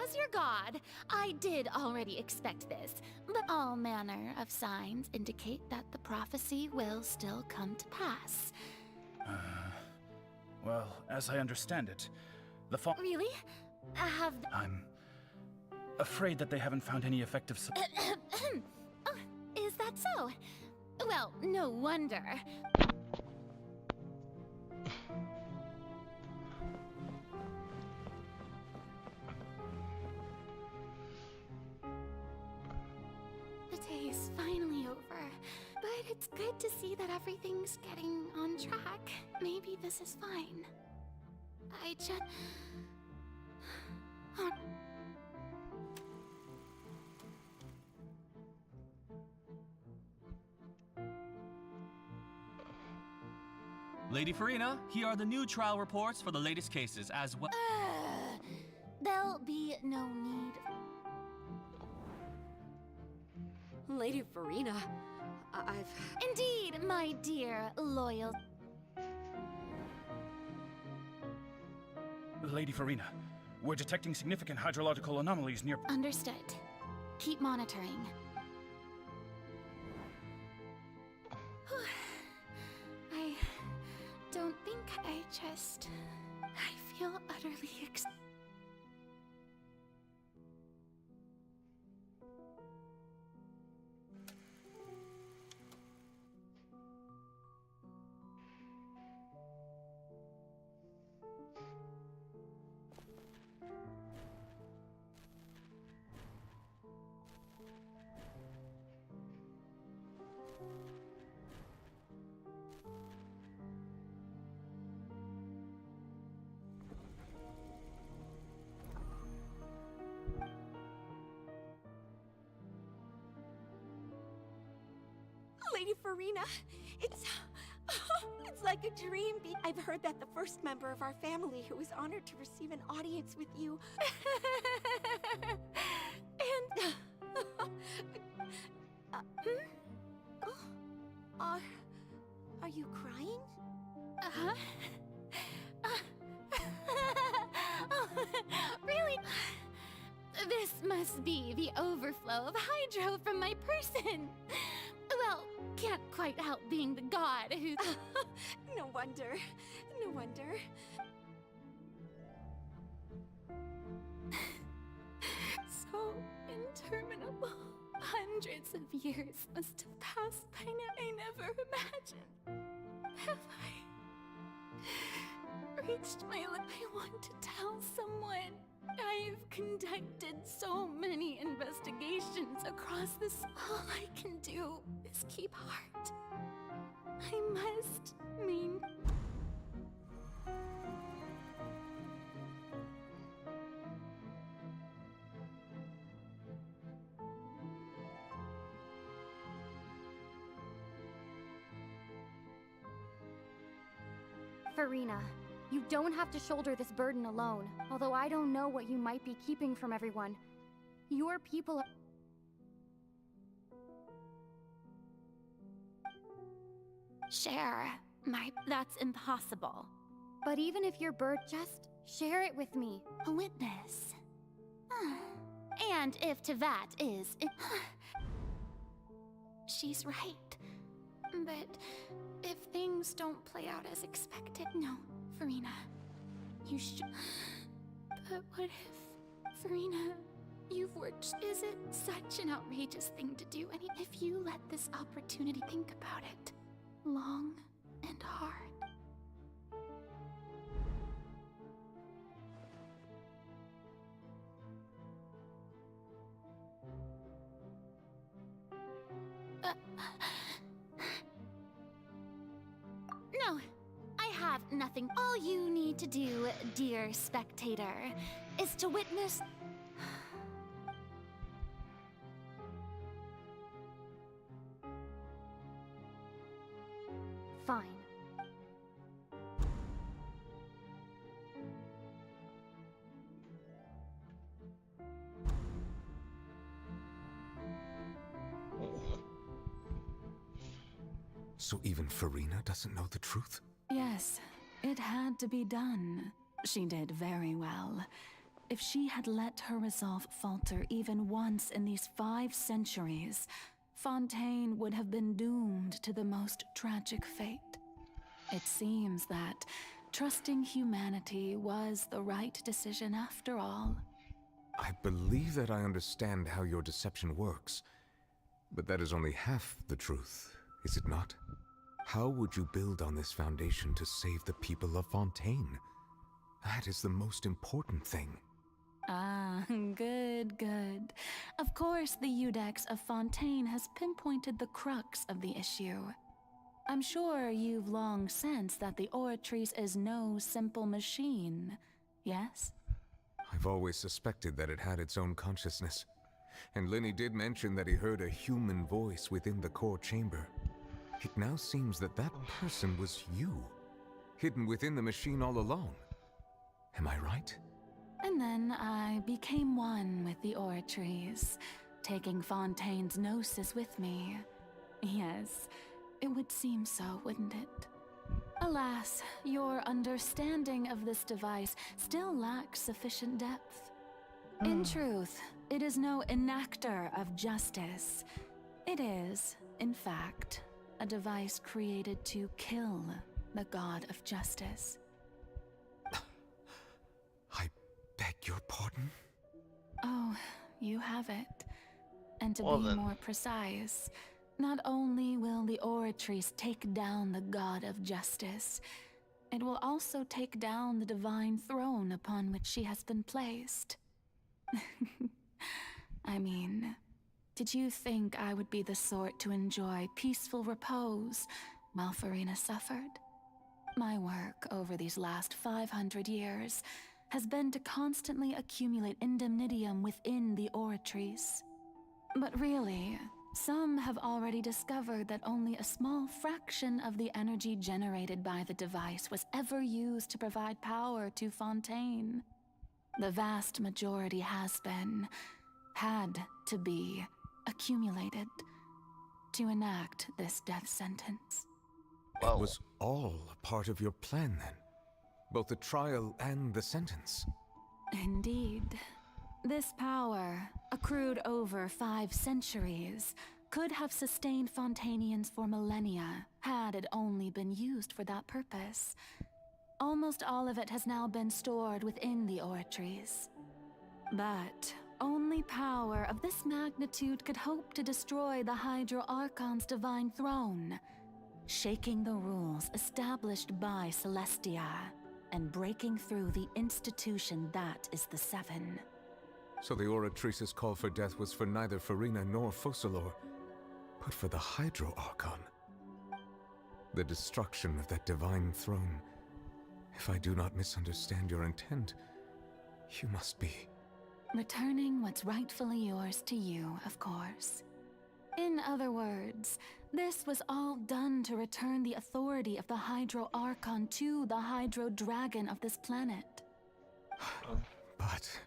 B: As your god, I did already expect this, but all manner of signs indicate that the prophecy will still come to pass.
L: Well, as I understand it, the
B: Really?
L: I'm afraid that they haven't found any effective...
B: Oh, is that so? Well, no wonder. The day is finally over, but it's good to see that everything's getting on track. Maybe this is fine. I just... Oh.
F: Lady Farina, here are the new trial reports for the latest cases, as well...
B: There'll be no need.
O: Lady Farina, I've...
B: Indeed, my dear loyal...
L: Lady Farina, we're detecting significant hydrological anomalies near...
B: Understood. Keep monitoring. I don't think I feel utterly
O: Lady Farina, it's like a dream. I've heard that the first member of our family who was honored to receive an audience with you...
B: And...
A: you crying?
B: Uh-huh. Oh, really? This must be the overflow of hydro from my person. Well, can't quite help being the god who...
O: No wonder. No wonder.
B: So interminable. Hundreds of years must have passed by now. I never imagined. Have I reached my limit? I want to tell someone. I've conducted so many investigations across this. All I can do is keep heart. I must mean.
J: Farina, you don't have to shoulder this burden alone, although I don't know what you might be keeping from everyone. Your people are...
B: Share. That's impossible.
J: But even if your just share it with me.
B: A witness. And if to that is... She's right. But if things don't play out as expected... No, Farina. You should... But what if... Farina, you've worked... Is it such an outrageous thing to do? And if you let this opportunity... Think about it. Long and hard. No, I have nothing. All you need to do, dear spectator, is to witness...
J: Fine.
E: So even Farina doesn't know the truth?
N: Yes, it had to be done. She did very well. If she had let her resolve falter even once in these 5 centuries, Fontaine would have been doomed to the most tragic fate. It seems that trusting humanity was the right decision after all.
E: I believe that I understand how your deception works, but that is only half the truth, is it not? How would you build on this foundation to save the people of Fontaine? That is the most important thing.
N: Ah, good, good. Of course, the Iudex of Fontaine has pinpointed the crux of the issue. I'm sure you've long sensed that the Oratrice is no simple machine, yes?
E: I've always suspected that it had its own consciousness. And Lenny did mention that he heard a human voice within the core chamber. It now seems that that person was you, hidden within the machine all along. Am I right?
N: And then I became one with the Oratrice, taking Fontaine's gnosis with me. Yes, it would seem so, wouldn't it? Alas, your understanding of this device still lacks sufficient depth. In truth, it is no enactor of justice. It is, in fact, a device created to kill the god of justice.
E: I beg your pardon?
N: Oh, you have it. And to
K: Well,
N: be
K: then.
N: more precise, not only will the Oratrice take down the god of justice, it will also take down the divine throne upon which she has been placed. I mean, did you think I would be the sort to enjoy peaceful repose while Farina suffered? My work over these last 500 years has been to constantly accumulate indemnitium within the Oratrice. But really, some have already discovered that only a small fraction of the energy generated by the device was ever used to provide power to Fontaine. The vast majority had to be, accumulated to enact this death sentence.
E: It was all a part of your plan then? Both the trial and the sentence?
N: Indeed. This power, accrued over 5 centuries, could have sustained Fontainians for millennia, had it only been used for that purpose. Almost all of it has now been stored within the oratories. But only power of this magnitude could hope to destroy the Hydro Archon's divine throne, shaking the rules established by Celestia, and breaking through the institution that is the Seven.
E: So the Oratrice's call for death was for neither Farina nor Focalor, but for the Hydro Archon. The destruction of that divine throne. If I do not misunderstand your intent, you must be...
N: Returning what's rightfully yours to you, of course. In other words, this was all done to return the authority of the Hydro Archon to the Hydro Dragon of this planet.
E: But...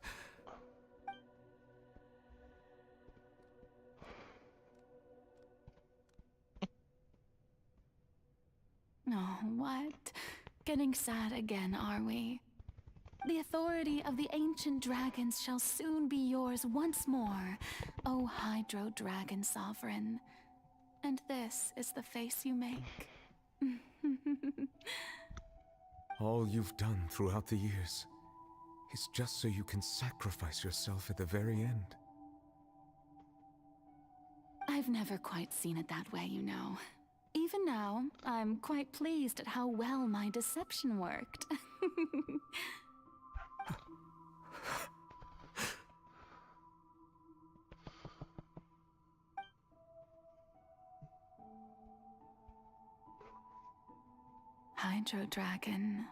N: Oh, what? Getting sad again, are we? The authority of the ancient dragons shall soon be yours once more, O Hydro Dragon Sovereign. And this is the face you make.
E: All you've done throughout the years is just so you can sacrifice yourself at the very end.
N: I've never quite seen it that way, you know. Even now, I'm quite pleased at how well my deception worked. Hydro Dragon,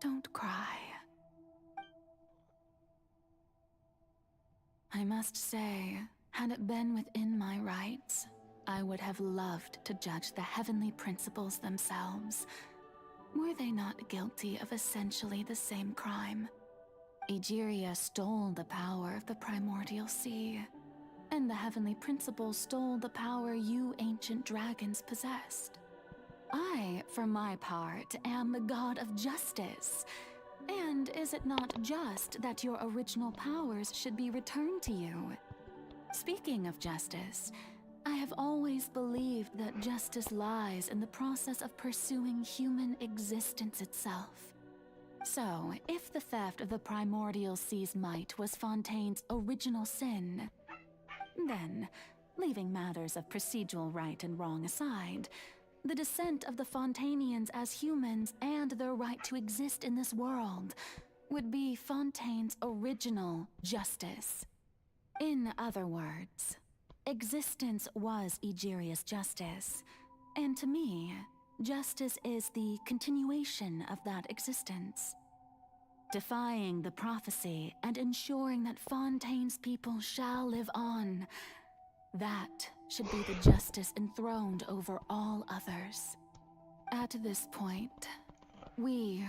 N: don't cry. I must say, had it been within my rights, I would have loved to judge the heavenly principles themselves. Were they not guilty of essentially the same crime? Egeria stole the power of the primordial sea, and the heavenly principles stole the power you ancient dragons possessed. I, for my part, am the god of justice. And is it not just that your original powers should be returned to you? Speaking of justice, I have always believed that justice lies in the process of pursuing human existence itself. So, if the theft of the primordial sea's might was Fontaine's original sin, then, leaving matters of procedural right and wrong aside, the descent of the Fontainians as humans and their right to exist in this world would be Fontaine's original justice. In other words, existence was Egeria's justice, and to me, justice is the continuation of that existence. Defying the prophecy and ensuring that Fontaine's people shall live on, that should be the justice enthroned over all others. At this point, we,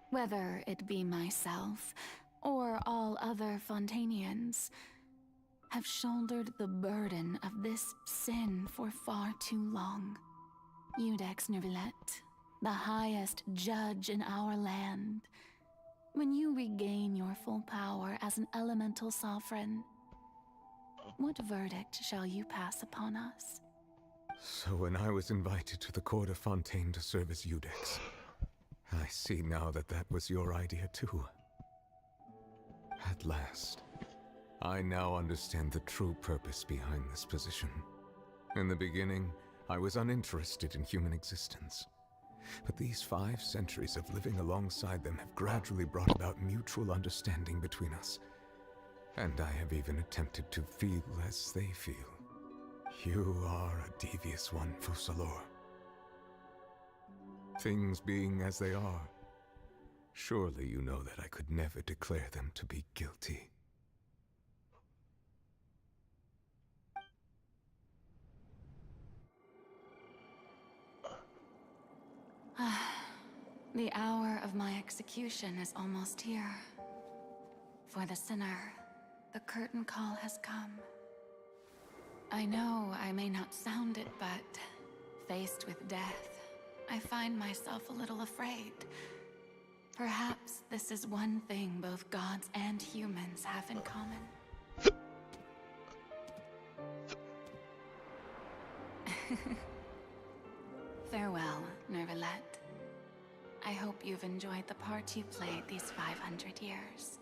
N: whether it be myself or all other Fontainians, have shouldered the burden of this sin for far too long. Iudex Nervillet, the highest judge in our land, when you regain your full power as an elemental sovereign, what verdict shall you pass upon us?
E: So when I was invited to the court of Fontaine to serve as Iudex, I see now that that was your idea too. At last, I now understand the true purpose behind this position. In the beginning, I was uninterested in human existence. But these 5 centuries of living alongside them have gradually brought about mutual understanding between us. And I have even attempted to feel as they feel. You are a devious one, Focalor. Things being as they are, surely you know that I could never declare them to be guilty.
N: The hour of my execution is almost here. For the sinner, the curtain call has come. I know I may not sound it, but Faced with death, I find myself a little afraid. Perhaps this is one thing both gods and humans have in common. Farewell, Nervalette. I hope you've enjoyed the part you played these 500 years.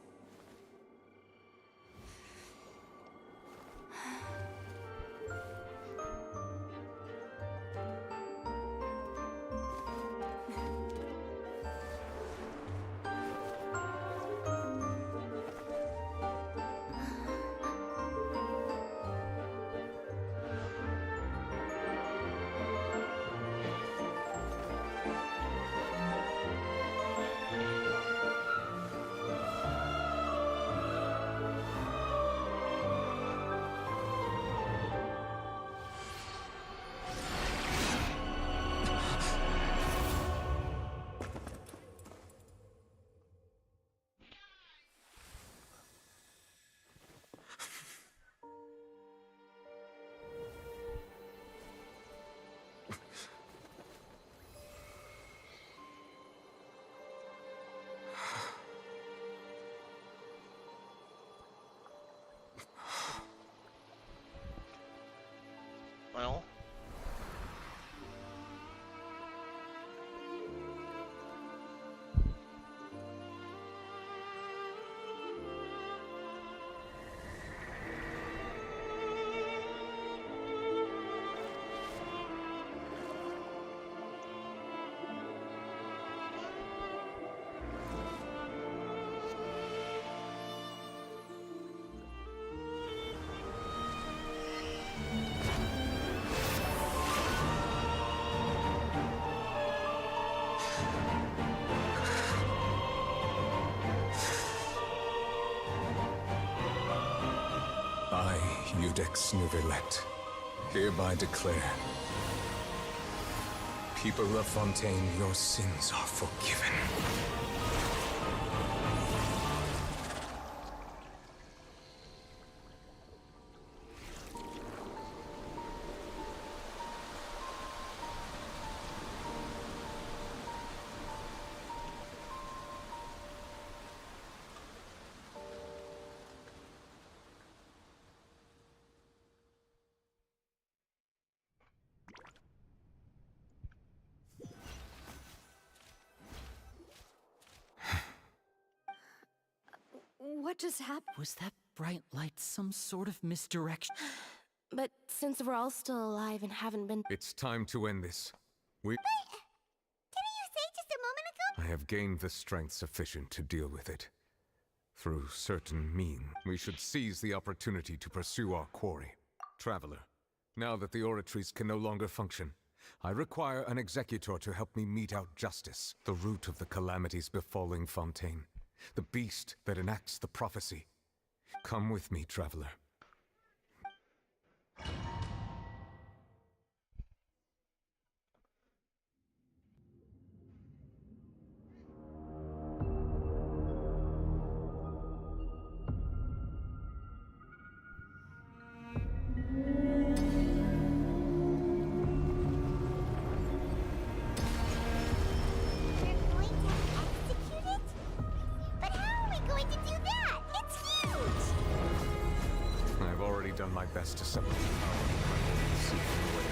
K: Well.
E: I, Iudex Nervalette, hereby declare, people of Fontaine, your sins are forgiven.
I: What just happened?
D: Was that bright light some sort of misdirection?
I: But since we're all still alive and haven't been...
E: It's time to end this.
A: Didn't you say just a moment ago?
E: I have gained the strength sufficient to deal with it. Through certain means, we should seize the opportunity to pursue our quarry. Traveler, now that the oratories can no longer function, I require an executor to help me mete out justice, the root of the calamities befalling Fontaine, the beast that enacts the prophecy. Come with me, traveler. Done my best to separate the power of the sea from the way.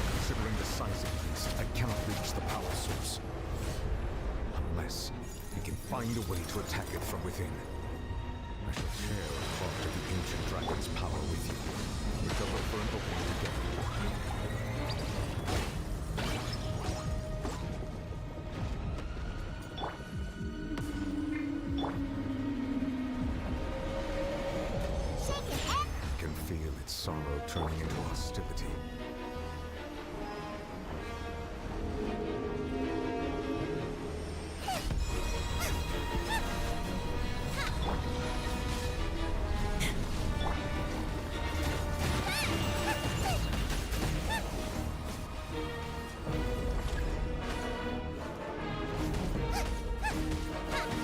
E: Considering the size of the beast, I cannot reach the power source. Unless we can find a way to attack it from within. I shall share a part of the ancient dragon's power with you. We shall look for an opening together. Sorrow turning into hostility.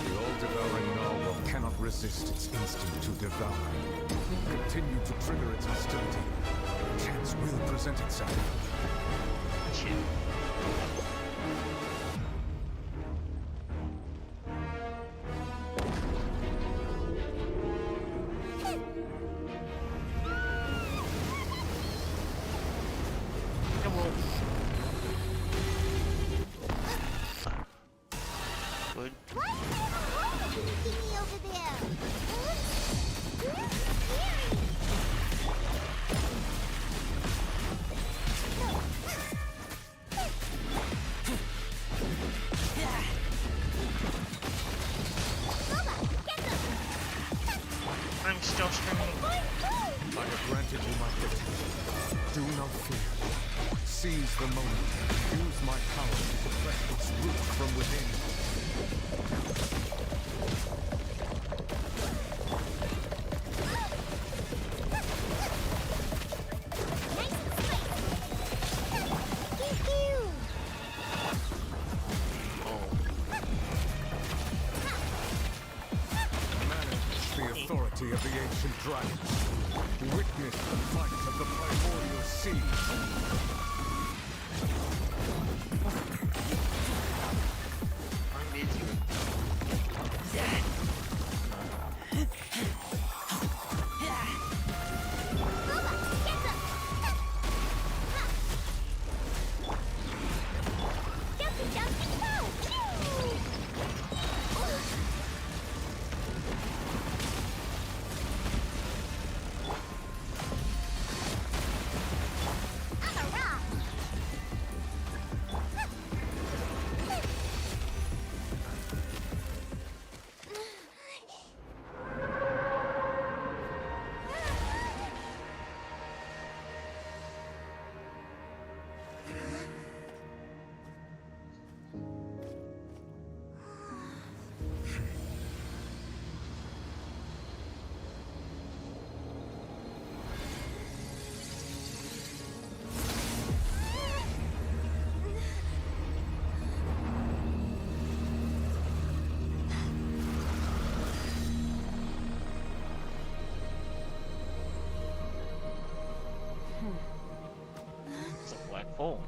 E: The all-devouring narwhal cannot resist its instinct to devour. Continue to trigger its hostility. A chance will present itself.
K: Genshin. Come on. Good.
A: Why is there a hole thingy over there? Scary.
K: I'm still streaming.
E: I have granted you my gift. Do not fear. Seize the moment. Use my power to suppress its roots from within. Of the ancient dragons. Witness the fight of the primordial sea.
K: I'm busy. It's a black hole.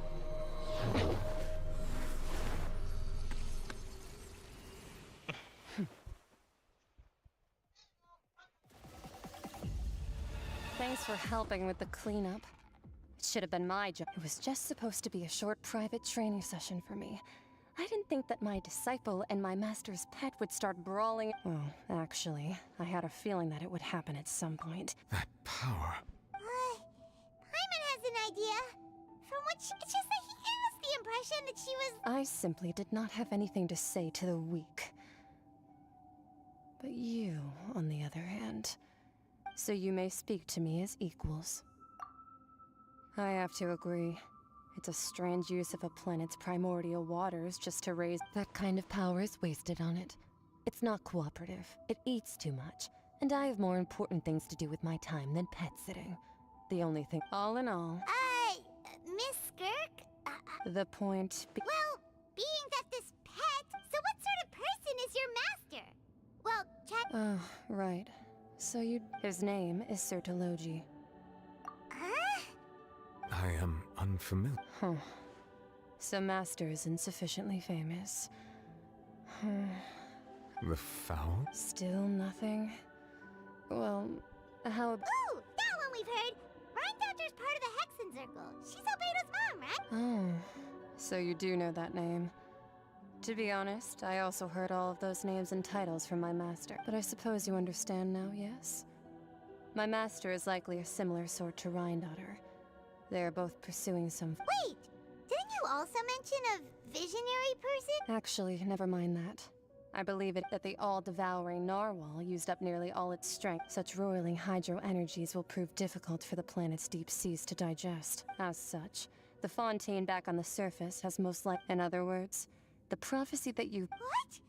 I: Thanks for helping with the cleanup. It should have been my job. It was just supposed to be a short private training session for me. I didn't think that my disciple and my master's pet would start brawling. Well, actually, I had a feeling that it would happen at some point.
E: That power.
A: Paimon has an idea. From what it's just that he gave us the impression that she was...
I: I simply did not have anything to say to the weak. But you, on the other hand, so you may speak to me as equals. I have to agree. It's a strange use of a planet's primordial waters just to raise... That kind of power is wasted on it. It's not cooperative. It eats too much. And I have more important things to do with my time than pet sitting. The only thing... All in all...
A: Miss Skirk?
I: The point...
A: Well, being that this pet... So what sort of person is your master? Well, check...
I: Oh, right. So you... His name is Sir Tologi.
E: I am unfamiliar.
I: Huh. So Master is insufficiently famous.
E: The foul?
I: Still nothing? Well, how...
A: Ooh, that one we've heard! Rhine-Dodger's part of the Hexen Circle. She's Albedo's mom, right?
I: Oh, so you do know that name. To be honest, I also heard all of those names and titles from my master. But I suppose you understand now, yes? My master is likely a similar sort to Rhine-Daughter. They are both pursuing some...
A: Wait! Didn't you also mention a visionary person?
I: Actually, never mind that. I believe it that the all-devouring narwhal used up nearly all its strength. Such roiling hydro energies will prove difficult for the planet's deep seas to digest. As such, the fontaine back on the surface has most likely... In other words, the prophecy that you...
A: What?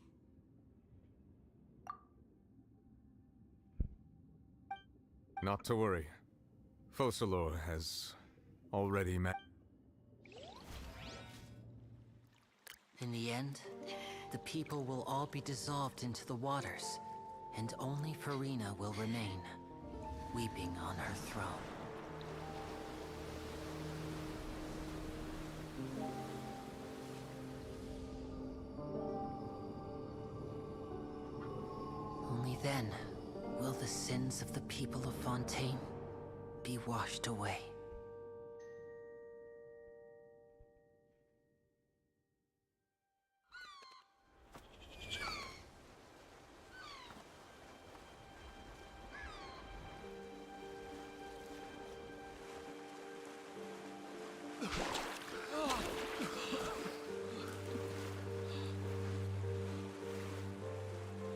E: Not to worry. Focalor has already met.
D: In the end, the people will all be dissolved into the waters, and only Farina will remain, weeping on her throne. Only then will the sins of the people of Fontaine be washed away.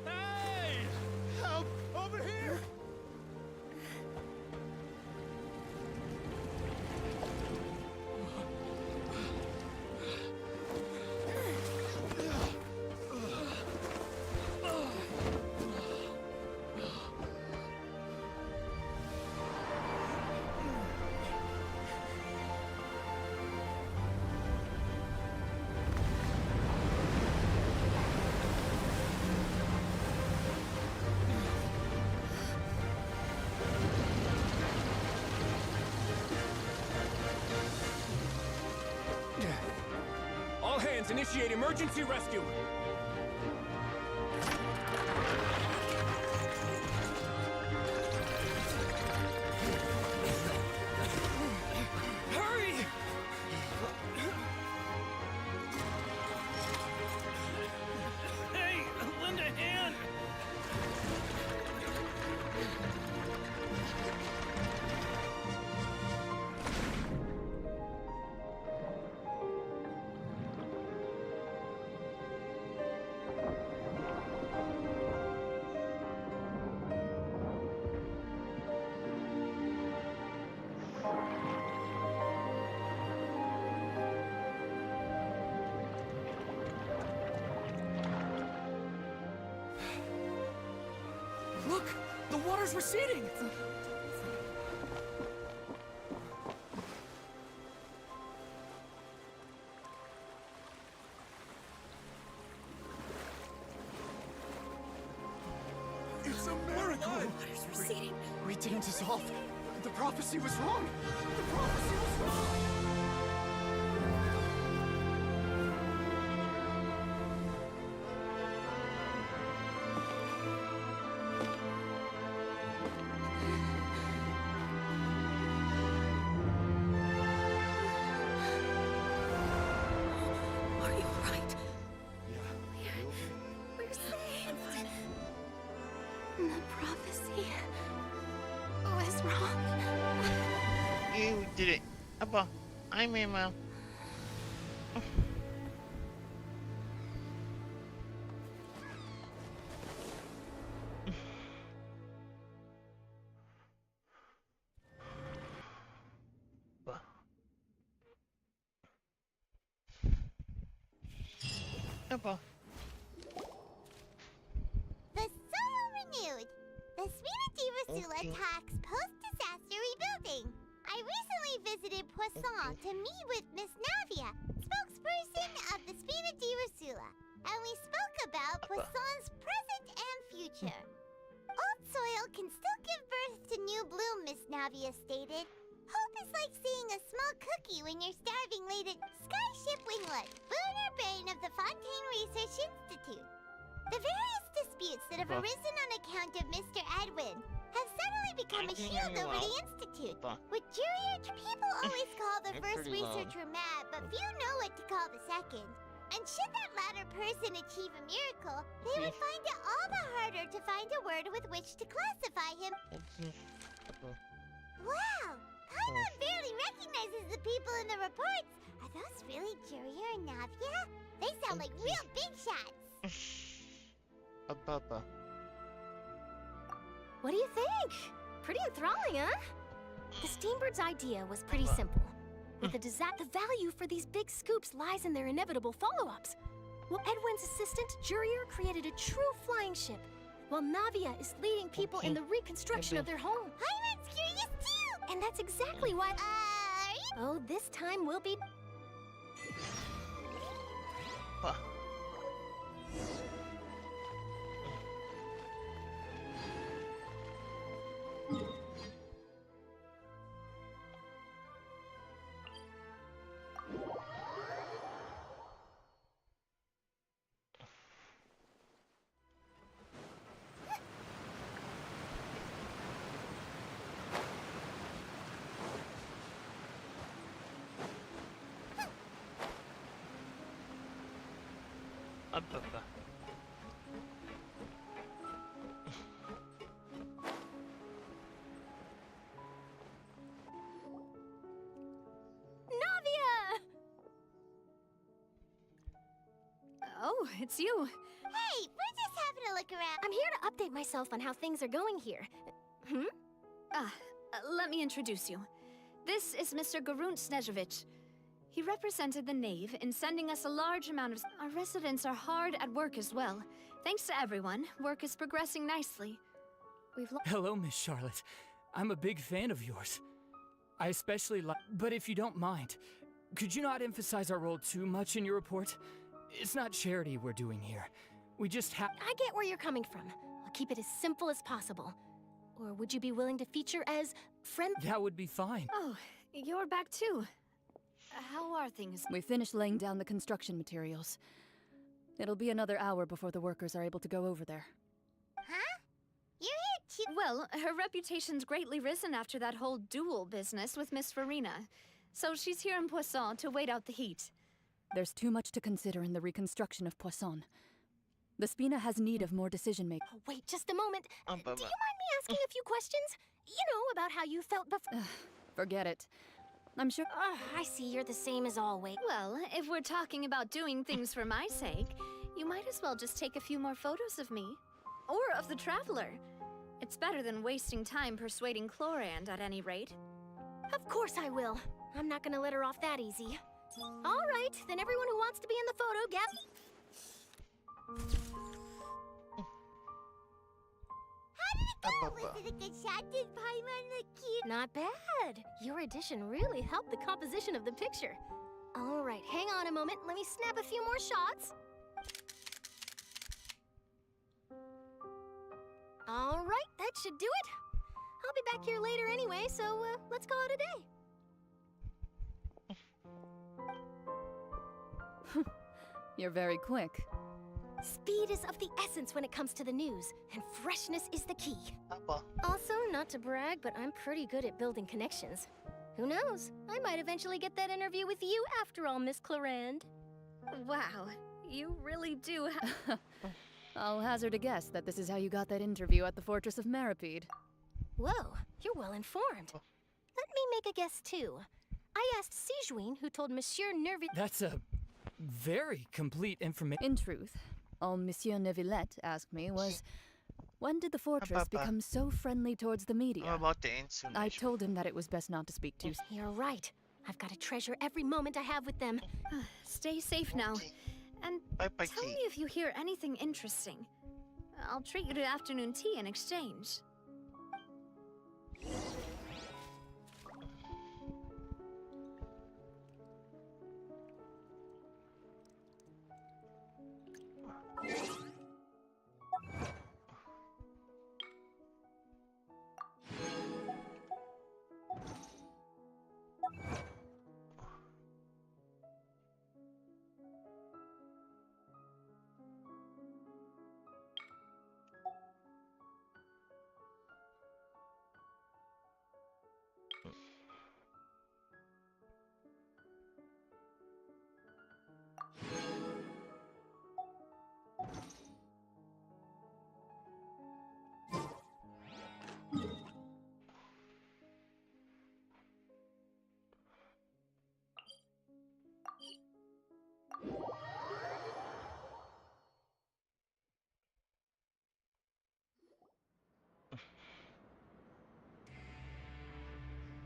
C: Hey! Help! Over here!
M: All hands, initiate emergency rescue!
C: Hurry! Hey, lend a hand!
M: Look! The water's receding!
U: It's a miracle!
I: Water's receding.
U: We didn't dissolve. The prophecy was wrong. The prophecy was wrong.
I: Are you alright? We're saved. The prophecy was wrong.
K: You did it. Appa, I'm Emma. Appa.
A: The soil renewed. The Spina di Rosula tax post-disaster rebuilding. I recently visited Poisson to meet with Miss Navia, spokesperson of the Spina di Rosula, and we spoke about Poisson's present and future. Old soil can still give birth to new bloom, Miss Navia stated. Hope is like seeing a small cookie when you're starving late at Skyship Winglet, lunar brain of the Fontaine Research Institute. The various disputes that have arisen on account of Mr. Edwin have suddenly become a shield over the Institute. With Jurier, people always call the first researcher mad, but few know what to call the second. And should that latter person achieve a miracle, they would find it all the harder to find a word with which to classify him. Wow! Paimon barely recognizes the people in the reports. Are those really Jurier and Navia? They sound like real big shots.
K: Papa.
I: What do you think? Pretty enthralling, huh? The Steambird's idea was pretty simple. With the value for these big scoops lies in their inevitable follow-ups. Well, Edwin's assistant, Jurier, created a true flying ship, while Navia is leading people in the reconstruction of their home.
A: Paimon's curious too!
I: And that's exactly why... Oh, this time we'll be...
K: Ababa.
I: Navia!
G: Oh, it's you.
A: Hey, we're just having a look around.
I: I'm here to update myself on how things are going here.
G: Let me introduce you. This is Mr. Garunt Snežević. He represented the Knave in sending us a large amount of... Our residents are hard at work as well. Thanks to everyone, work is progressing nicely.
M: Hello, Miss Charlotte. I'm a big fan of yours. I especially like... But if you don't mind, could you not emphasize our role too much in your report? It's not charity we're doing here. We just have...
I: I get where you're coming from. I'll keep it as simple as possible. Or would you be willing to feature as friend?
M: That would be fine.
G: Oh, you're back too. How are things?
P: We finished laying down the construction materials. It'll be another hour before the workers are able to go over there.
A: Huh? You're here too.
G: Well, her reputation's greatly risen after that whole duel business with Miss Farina. So she's here in Poisson to wait out the heat.
P: There's too much to consider in the reconstruction of Poisson. The Spina has need of more decision-making.
I: Oh, wait, just a moment. Do you mind me asking a few questions? You know, about how you felt before...
P: Forget it. I'm sure...
I: I see you're the same as always.
G: Well, if we're talking about doing things for my sake, you might as well just take a few more photos of me. Or of the Traveler. It's better than wasting time persuading Chlorand at any rate.
I: Of course I will. I'm not gonna let her off that easy. All right, then everyone who wants to be in the photo,
A: How did it go? Was it a good shot? Did Paimon look cute?
I: Not bad. Your addition really helped the composition of the picture. All right, hang on a moment. Let me snap a few more shots. All right, that should do it. I'll be back here later anyway, so let's call it a day.
P: You're very quick.
I: Speed is of the essence when it comes to the news, and freshness is the key. Also, not to brag, but I'm pretty good at building connections. Who knows? I might eventually get that interview with you after all, Miss Chlorand.
G: Wow, you really do
P: I'll hazard a guess that this is how you got that interview at the Fortress of Meripede.
I: Whoa, you're well informed. Let me make a guess too. I asked Sijuin, who told Monsieur Nervi...
M: That's a very complete information.
P: In truth, all Monsieur Neuvillette asked me was, when did the fortress become so friendly towards the media?
K: How about the insulation?
P: I told him that it was best not to speak too soon.
I: You're right. I've got to treasure every moment I have with them.
G: Stay safe now. And tell me if you hear anything interesting. I'll treat you to afternoon tea in exchange.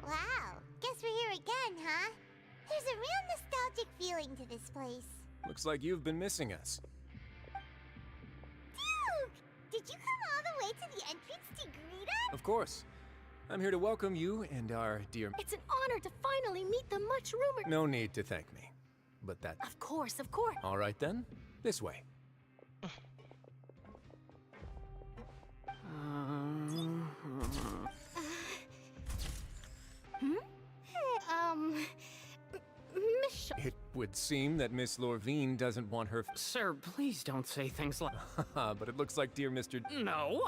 A: Wow, guess we're here again, huh? There's a real nostalgic feeling to this place.
Q: Looks like you've been missing us.
A: Duke! Did you come all the way to the entrance to greet us?
Q: Of course. I'm here to welcome you and our dear...
I: It's an honor to finally meet the much-rumored...
Q: No need to thank me. But that...
I: Of course, of course.
Q: All right then. This way. It would seem that Miss Lorvine doesn't want her...
R: Sir, please don't say things like...
Q: But it looks like dear Mr...
R: No,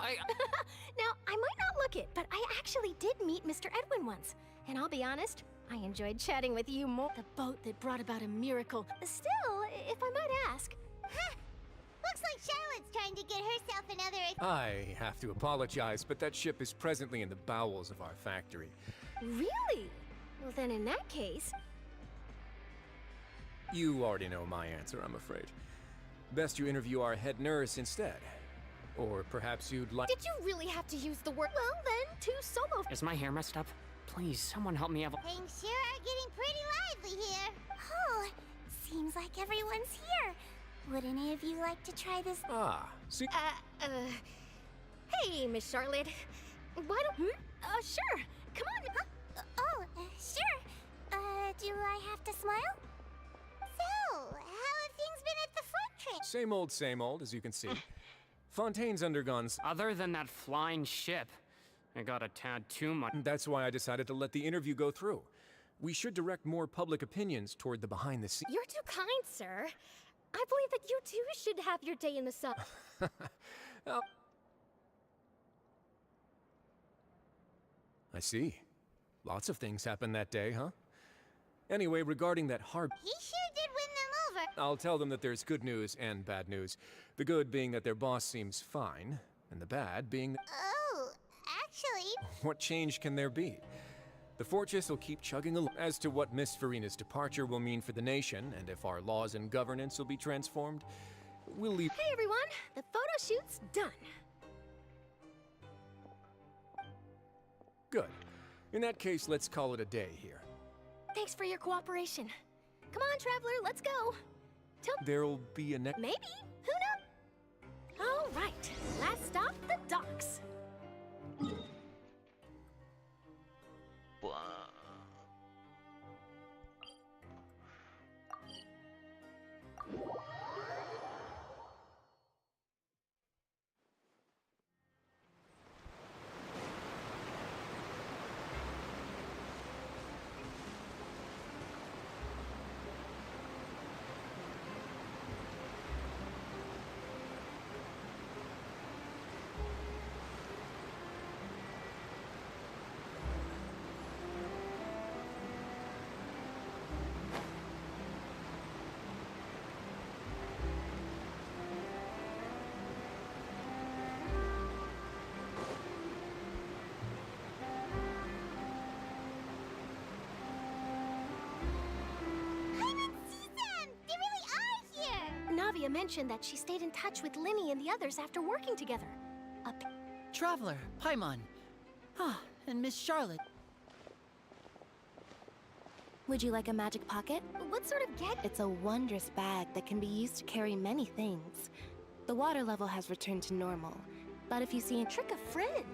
I: Now, I might not look it, but I actually did meet Mr. Edwin once. And I'll be honest, I enjoyed chatting with you more. The boat that brought about a miracle. Still, if I might ask...
A: Huh. Looks like Charlotte's trying to get herself another...
Q: I have to apologize, but that ship is presently in the bowels of our factory.
I: Really? Well, then in that case...
Q: You already know my answer, I'm afraid. Best you interview our head nurse instead. Or perhaps you'd like...
I: Did you really have to use the word? Well, then, 2 solo...
R: Is my hair messed up? Please, someone help me have a...
A: Things sure are getting pretty lively here. Oh, seems like everyone's here. Would any of you like to try this?
Q: Ah, see...
I: Hey, Miss Charlotte. Why don't... sure. Come on.
A: Sure. Do I have to smile? So, how have things been at the fortress?
Q: Same old, as you can see. Fontaine's undergone...
R: Other than that flying ship, I got a tad too much.
Q: That's why I decided to let the interview go through. We should direct more public opinions toward the behind-the-scenes...
I: You're too kind, sir. I believe that you too should have your day in the sun.
Q: I see. Lots of things happened that day, huh? Anyway, regarding that hard...
A: He sure did win them over.
Q: I'll tell them that there's good news and bad news. The good being that their boss seems fine, and the bad being...
A: Oh, actually...
Q: What change can there be? The fortress will keep chugging along. As to what Miss Farina's departure will mean for the nation, and if our laws and governance will be transformed, we'll leave...
I: Hey, everyone. The photo shoot's done.
Q: Good. In that case, let's call it a day here.
I: Thanks for your cooperation. Come on, Traveler, let's go.
Q: There'll be a next...
I: Maybe. Who knows? All right. Last stop, the docks. Navia mentioned that she stayed in touch with Linny and the others after working together.
D: Traveler, Paimon. Ah, and Miss Charlotte.
J: Would you like a magic pocket?
I: What sort of get?
J: It's a wondrous bag that can be used to carry many things. The water level has returned to normal, but if you see a
I: trick a friend.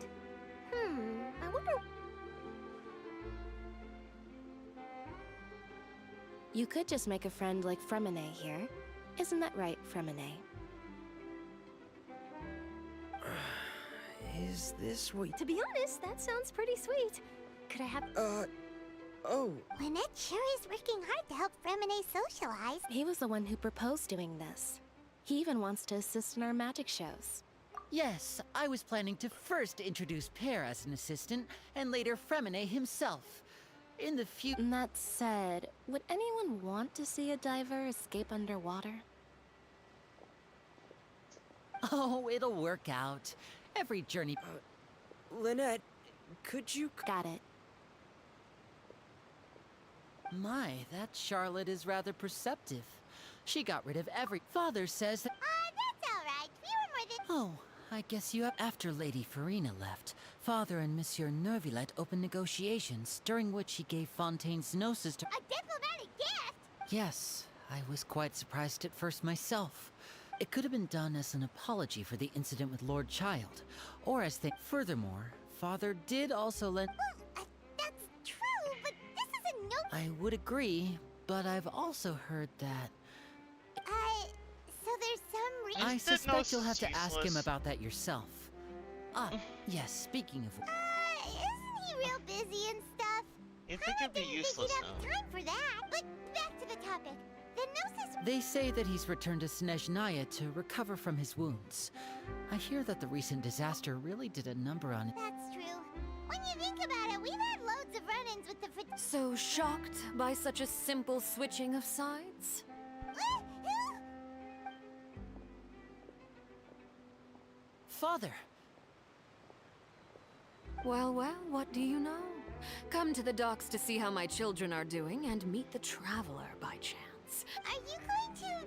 I: I wonder...
J: You could just make a friend like Fremine here. Isn't that right, Fremine?
S: Is this what...
I: To be honest, that sounds pretty sweet. Could I have...
S: Oh.
A: Lynette sure is working hard to help Fremine socialize.
J: He was the one who proposed doing this. He even wants to assist in our magic shows.
D: Yes, I was planning to first introduce Pear as an assistant, and later Fremine himself. In the future...
J: That said, would anyone want to see a diver escape underwater?
D: Oh, it'll work out. Every journey...
S: Lynette, could you...
J: Got it.
D: My, that Charlotte is rather perceptive. She got rid of every... Father says that...
A: That's all right. We were more than...
D: Oh, I guess you have... After Lady Farina left, Father and Monsieur Nervillet opened negotiations, during which he gave Fontaine's gnosis to...
A: A diplomatic gift?
D: Yes, I was quite surprised at first myself. It could have been done as an apology for the incident with Lord Child, or as they... Furthermore, Father did also lend...
A: Well, that's true, but this is a no...
D: I would agree, but I've also heard that...
A: So there's some reason...
D: I suspect you'll have to ask him about that yourself. Ah, yes, speaking of...
A: Isn't he real busy and stuff?
K: You think it'd be useless
A: now? Time for that. But back to the topic. The gnosis...
D: They say that he's returned to Snezhnaya to recover from his wounds. I hear that the recent disaster really did a number on...
A: That's true. When you think about it, we've had loads of run-ins with the...
T: So shocked by such a simple switching of sides?
D: father.
O: Well, well, what do you know? Come to the docks to see how my children are doing and meet the traveler by chance.
A: Are you going to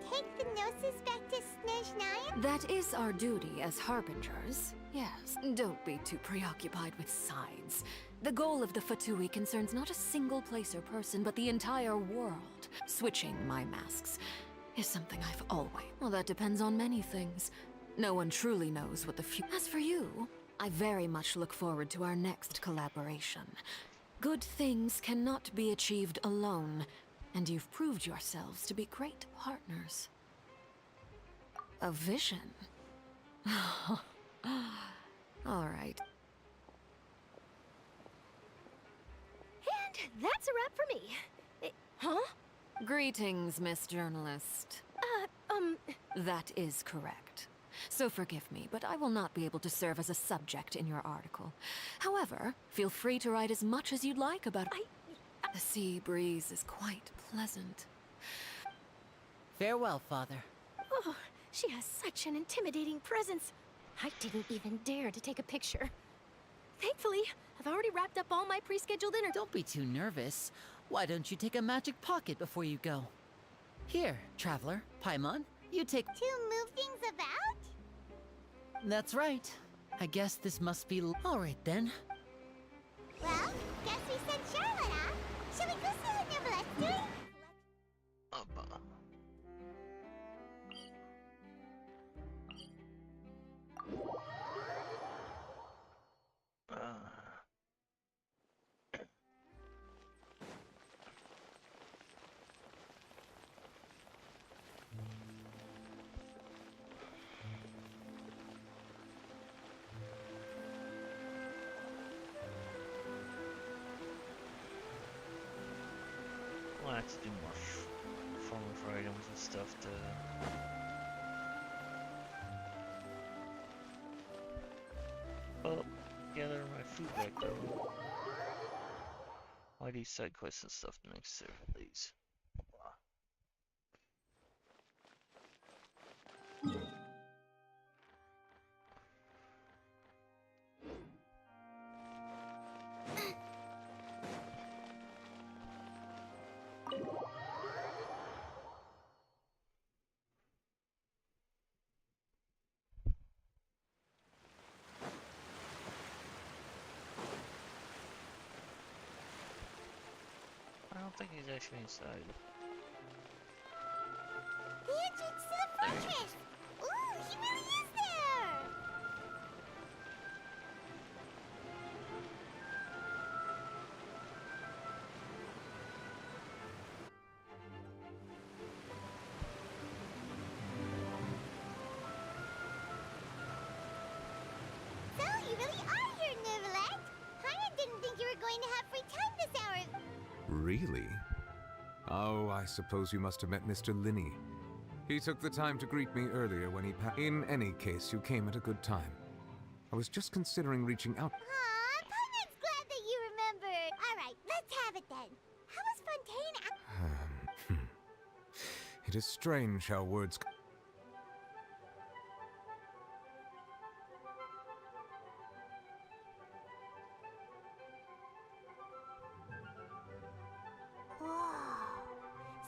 A: take the Gnosis back to Snezhnaya?
O: That is our duty as harbingers. Yes, don't be too preoccupied with sides. The goal of the Fatui concerns not a single place or person, but the entire world. Switching my masks is something I've always... Well, that depends on many things. No one truly knows what the future... As for you, I very much look forward to our next collaboration. Good things cannot be achieved alone, and you've proved yourselves to be great partners. A vision? All right.
I: And that's a wrap for me. Huh?
O: Greetings, Miss Journalist. That is correct. So forgive me, but I will not be able to serve as a subject in your article. However, feel free to write as much as you'd like about... The sea breeze is quite pleasant.
D: Farewell, Father.
I: Oh, she has such an intimidating presence. I didn't even dare to take a picture. Thankfully, I've already wrapped up all my pre-scheduled dinner.
D: Don't be too nervous. Why don't you take a magic pocket before you go? Here, Traveler, Paimon, you take...
A: To move things about?
D: That's right. I guess this must be... Alright then.
A: Well, guess we sent Charlotte off. Shall we go see what Neverlette's doing?
K: We'll have to do more farm for items and stuff to... Oh, gather my food back though. Why do side quests and stuff next to these? I don't think he's actually inside.
A: The entrance to the fortress! Ooh, he really is there! So, you really are here, Neverlette! Paimon didn't think you were going to have free time this hour.
E: Really? Oh, I suppose you must have met Mr. Linney. He took the time to greet me earlier when he In any case, you came at a good time. I was just considering reaching out.
A: Aw, Paimon's glad that you remembered. Alright, let's have it then. How was Fontaine
E: It is strange how words...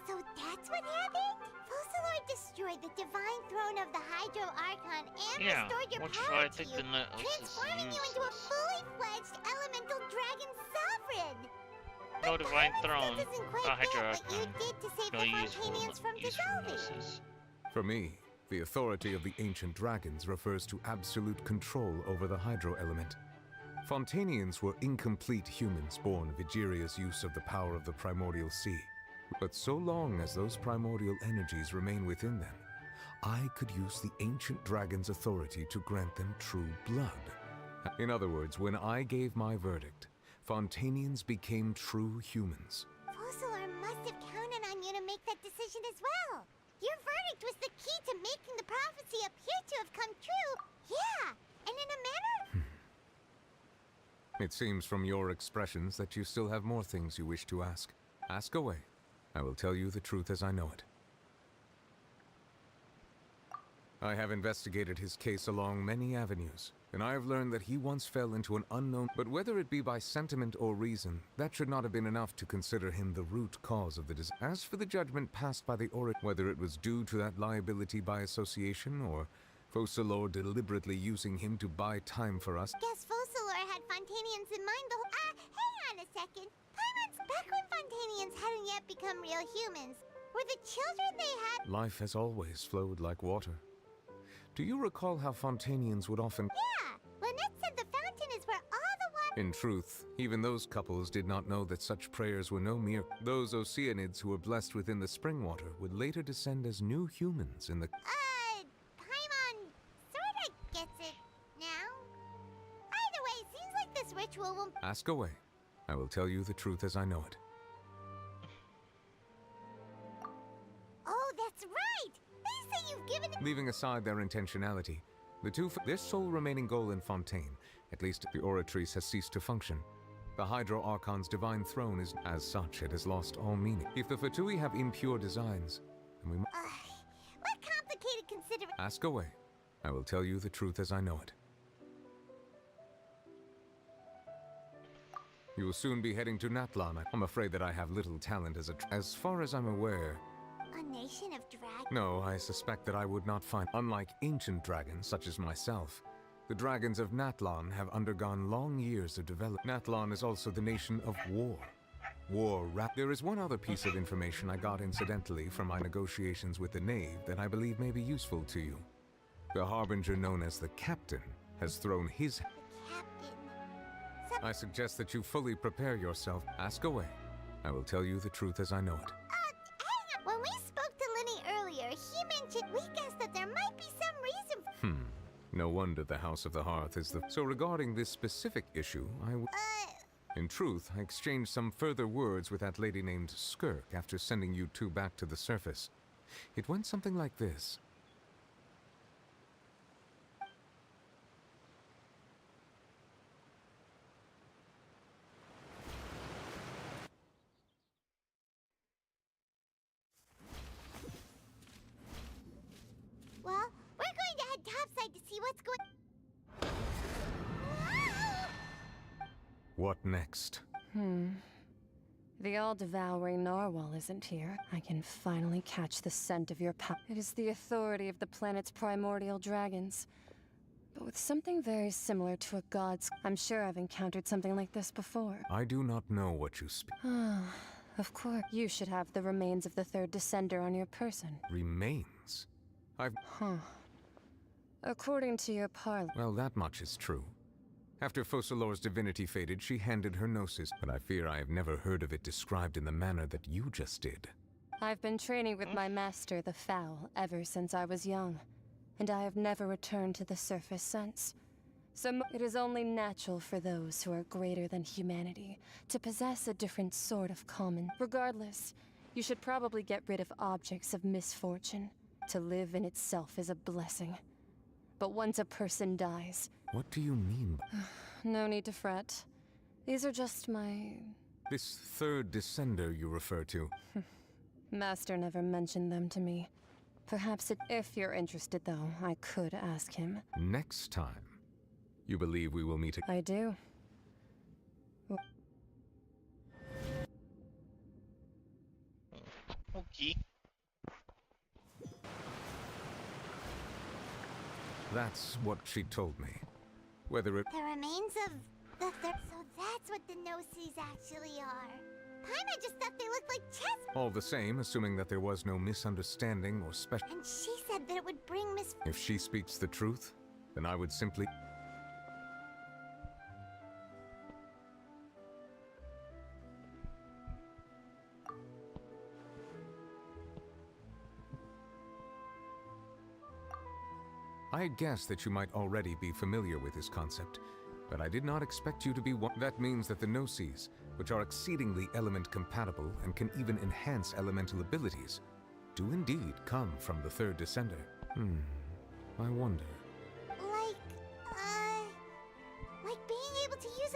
A: So that's what happened? Fossilor destroyed the divine throne of the Hydro Archon and
K: Yeah,
A: restored your
K: which
A: power
K: I
A: to
K: think
A: you,
K: the Netless is
A: transforming you
K: used.
A: into a fully fledged elemental dragon sovereign.
K: No divine throne.
A: Doesn't quite
K: Hydra
A: get what you
K: Archon.
A: did to save
K: No
A: the
K: useful
A: Fontanians from dissolving.
K: usefulnesses.
E: For me, the authority of the ancient dragons refers to absolute control over the hydro element. Fontanians were incomplete humans born of Egeria's use of the power of the primordial sea. But so long as those primordial energies remain within them, I could use the ancient dragon's authority to grant them true blood. In other words, when I gave my verdict, Fontanians became true humans.
A: Fossilor must have counted on you to make that decision as well. Your verdict was the key to making the prophecy appear to have come true. Yeah, and in a manner...
E: It seems from your expressions that you still have more things you wish to ask. Ask away. I will tell you the truth as I know it. I have investigated his case along many avenues, and I have learned that he once fell into an unknown... But whether it be by sentiment or reason, that should not have been enough to consider him the root cause of the disease. As for the judgment passed by the orator, whether it was due to that liability by association, or Focalors deliberately using him to buy time for us...
A: Guess Focalors had Fontanians in mind the whole... hang on a second. Paimons, back when Fontanians hadn't yet become real humans, were the children they had...
E: Life has always flowed like water. Do you recall how Fontanians would often...
A: Yeah! Lynette said the fountain is where all the water...
E: In truth, even those couples did not know that such prayers were no mere... Those Oceanids who were blessed within the spring water would later descend as new humans in the...
A: Paimon sorta gets it now. Either way, it seems like this ritual will...
E: Ask away. I will tell you the truth as I know it.
A: Oh, that's right! They say you've given...
E: Leaving aside their intentionality, their sole remaining goal in Fontaine, at least the Oratrice, has ceased to function. The Hydro Archon's divine throne is, as such, it has lost all meaning. If the Fatui have impure designs, then we must...
A: What complicated consider...
E: Ask away. I will tell you the truth as I know it. You will soon be heading to Natlan. I'm afraid that I have little talent as far as I'm aware...
A: A nation of dragons?
E: No, I suspect that I would not find... Unlike ancient dragons, such as myself, the dragons of Natlan have undergone long years of development. Natlan is also the nation of war. There is one other piece of information I got incidentally from my negotiations with the Knave that I believe may be useful to you. The Harbinger known as the Captain has thrown his... I suggest that you fully prepare yourself. Ask away. I will tell you the truth as I know it.
A: Hang on. When we spoke to Linny earlier, he mentioned we guessed that there might be some reason...
E: No wonder the House of the Hearth is the... So regarding this specific issue, In truth, I exchanged some further words with that lady named Skirk after sending you two back to the surface. It went something like this.
A: Well, we're going to head topside to see what's going...
E: What next?
P: The all-devouring narwhal isn't here. I can finally catch the scent of your power. It is the authority of the planet's primordial dragons. But with something very similar to a god's... I'm sure I've encountered something like this before.
E: I do not know what you speak.
P: Of course. You should have the remains of the third descender on your person.
E: Remains?
P: According to your parlor...
E: Well, that much is true. After Focalors' divinity faded, she handed her gnosis, but I fear I have never heard of it described in the manner that you just did.
P: I've been training with my master, the Foul, ever since I was young, and I have never returned to the surface since. So it is only natural for those who are greater than humanity to possess a different sort of common. Regardless, you should probably get rid of objects of misfortune. To live in itself is a blessing. But once a person dies...
E: What do you mean?
P: No need to fret. These are just my...
E: This third descender you refer to.
P: Master never mentioned them to me. Perhaps if you're interested, though, I could ask him.
E: Next time. You believe we will meet again?
P: I do.
K: Okay.
E: That's what she told me. Whether it...
A: The remains of the third... So that's what the Gnosis actually are. Paimon just thought they looked like chess...
E: All the same, assuming that there was no misunderstanding or special...
A: And she said that it would bring
E: If she speaks the truth, then I would simply... I had guessed that you might already be familiar with this concept, but I did not expect you to be one. That means that the Gnosis, which are exceedingly element-compatible and can even enhance elemental abilities, do indeed come from the third descender. I wonder.
A: Like being able to use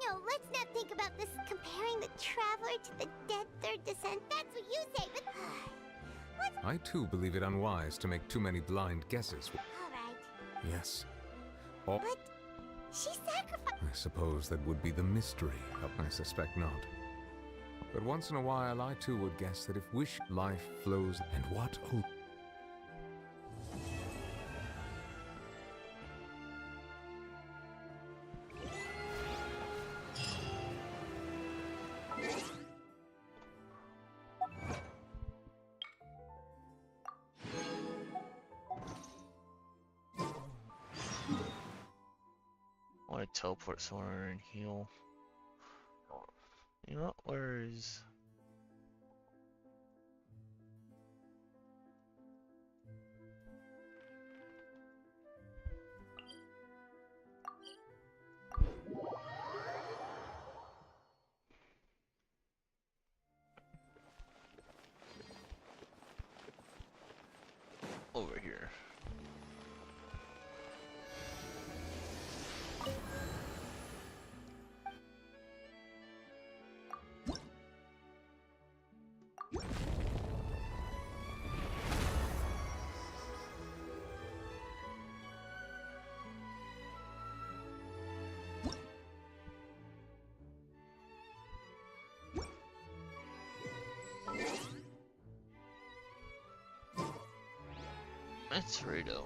A: No, let's not think about this. Comparing the Traveler to the dead third descent. That's what you say, but...
E: I too believe it unwise to make too many blind guesses.
A: Alright.
E: Yes. Or
A: But she sacrificed.
E: I suppose that would be the mystery. I suspect not. But once in a while, I too would guess that if wish life flows, and what? Oh.
K: I want to teleport somewhere and heal. You know what? Where is... over here. That's Rito.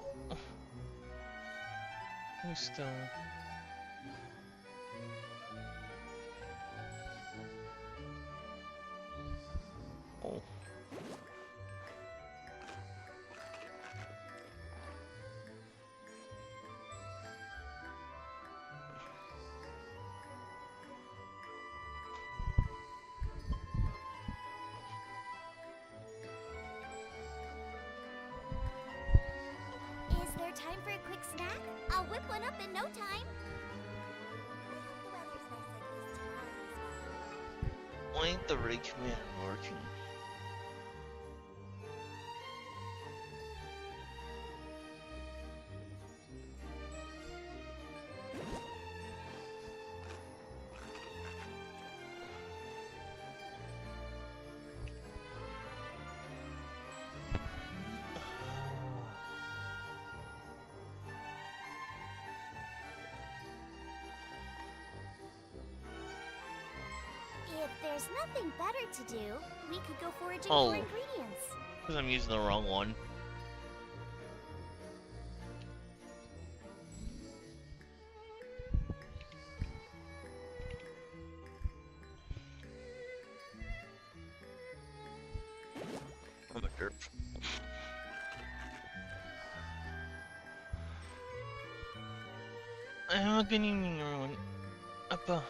K: Who's still... Oh.
A: Is there time for a quick snack? I'll whip one up in no time.
K: Why ain't the rig command working?
A: If there's nothing better to do, we could go foraging
K: Oh.
A: for ingredients.
K: Because I'm using the wrong one. I'm a derp. I'm not getting anyone. Uppa.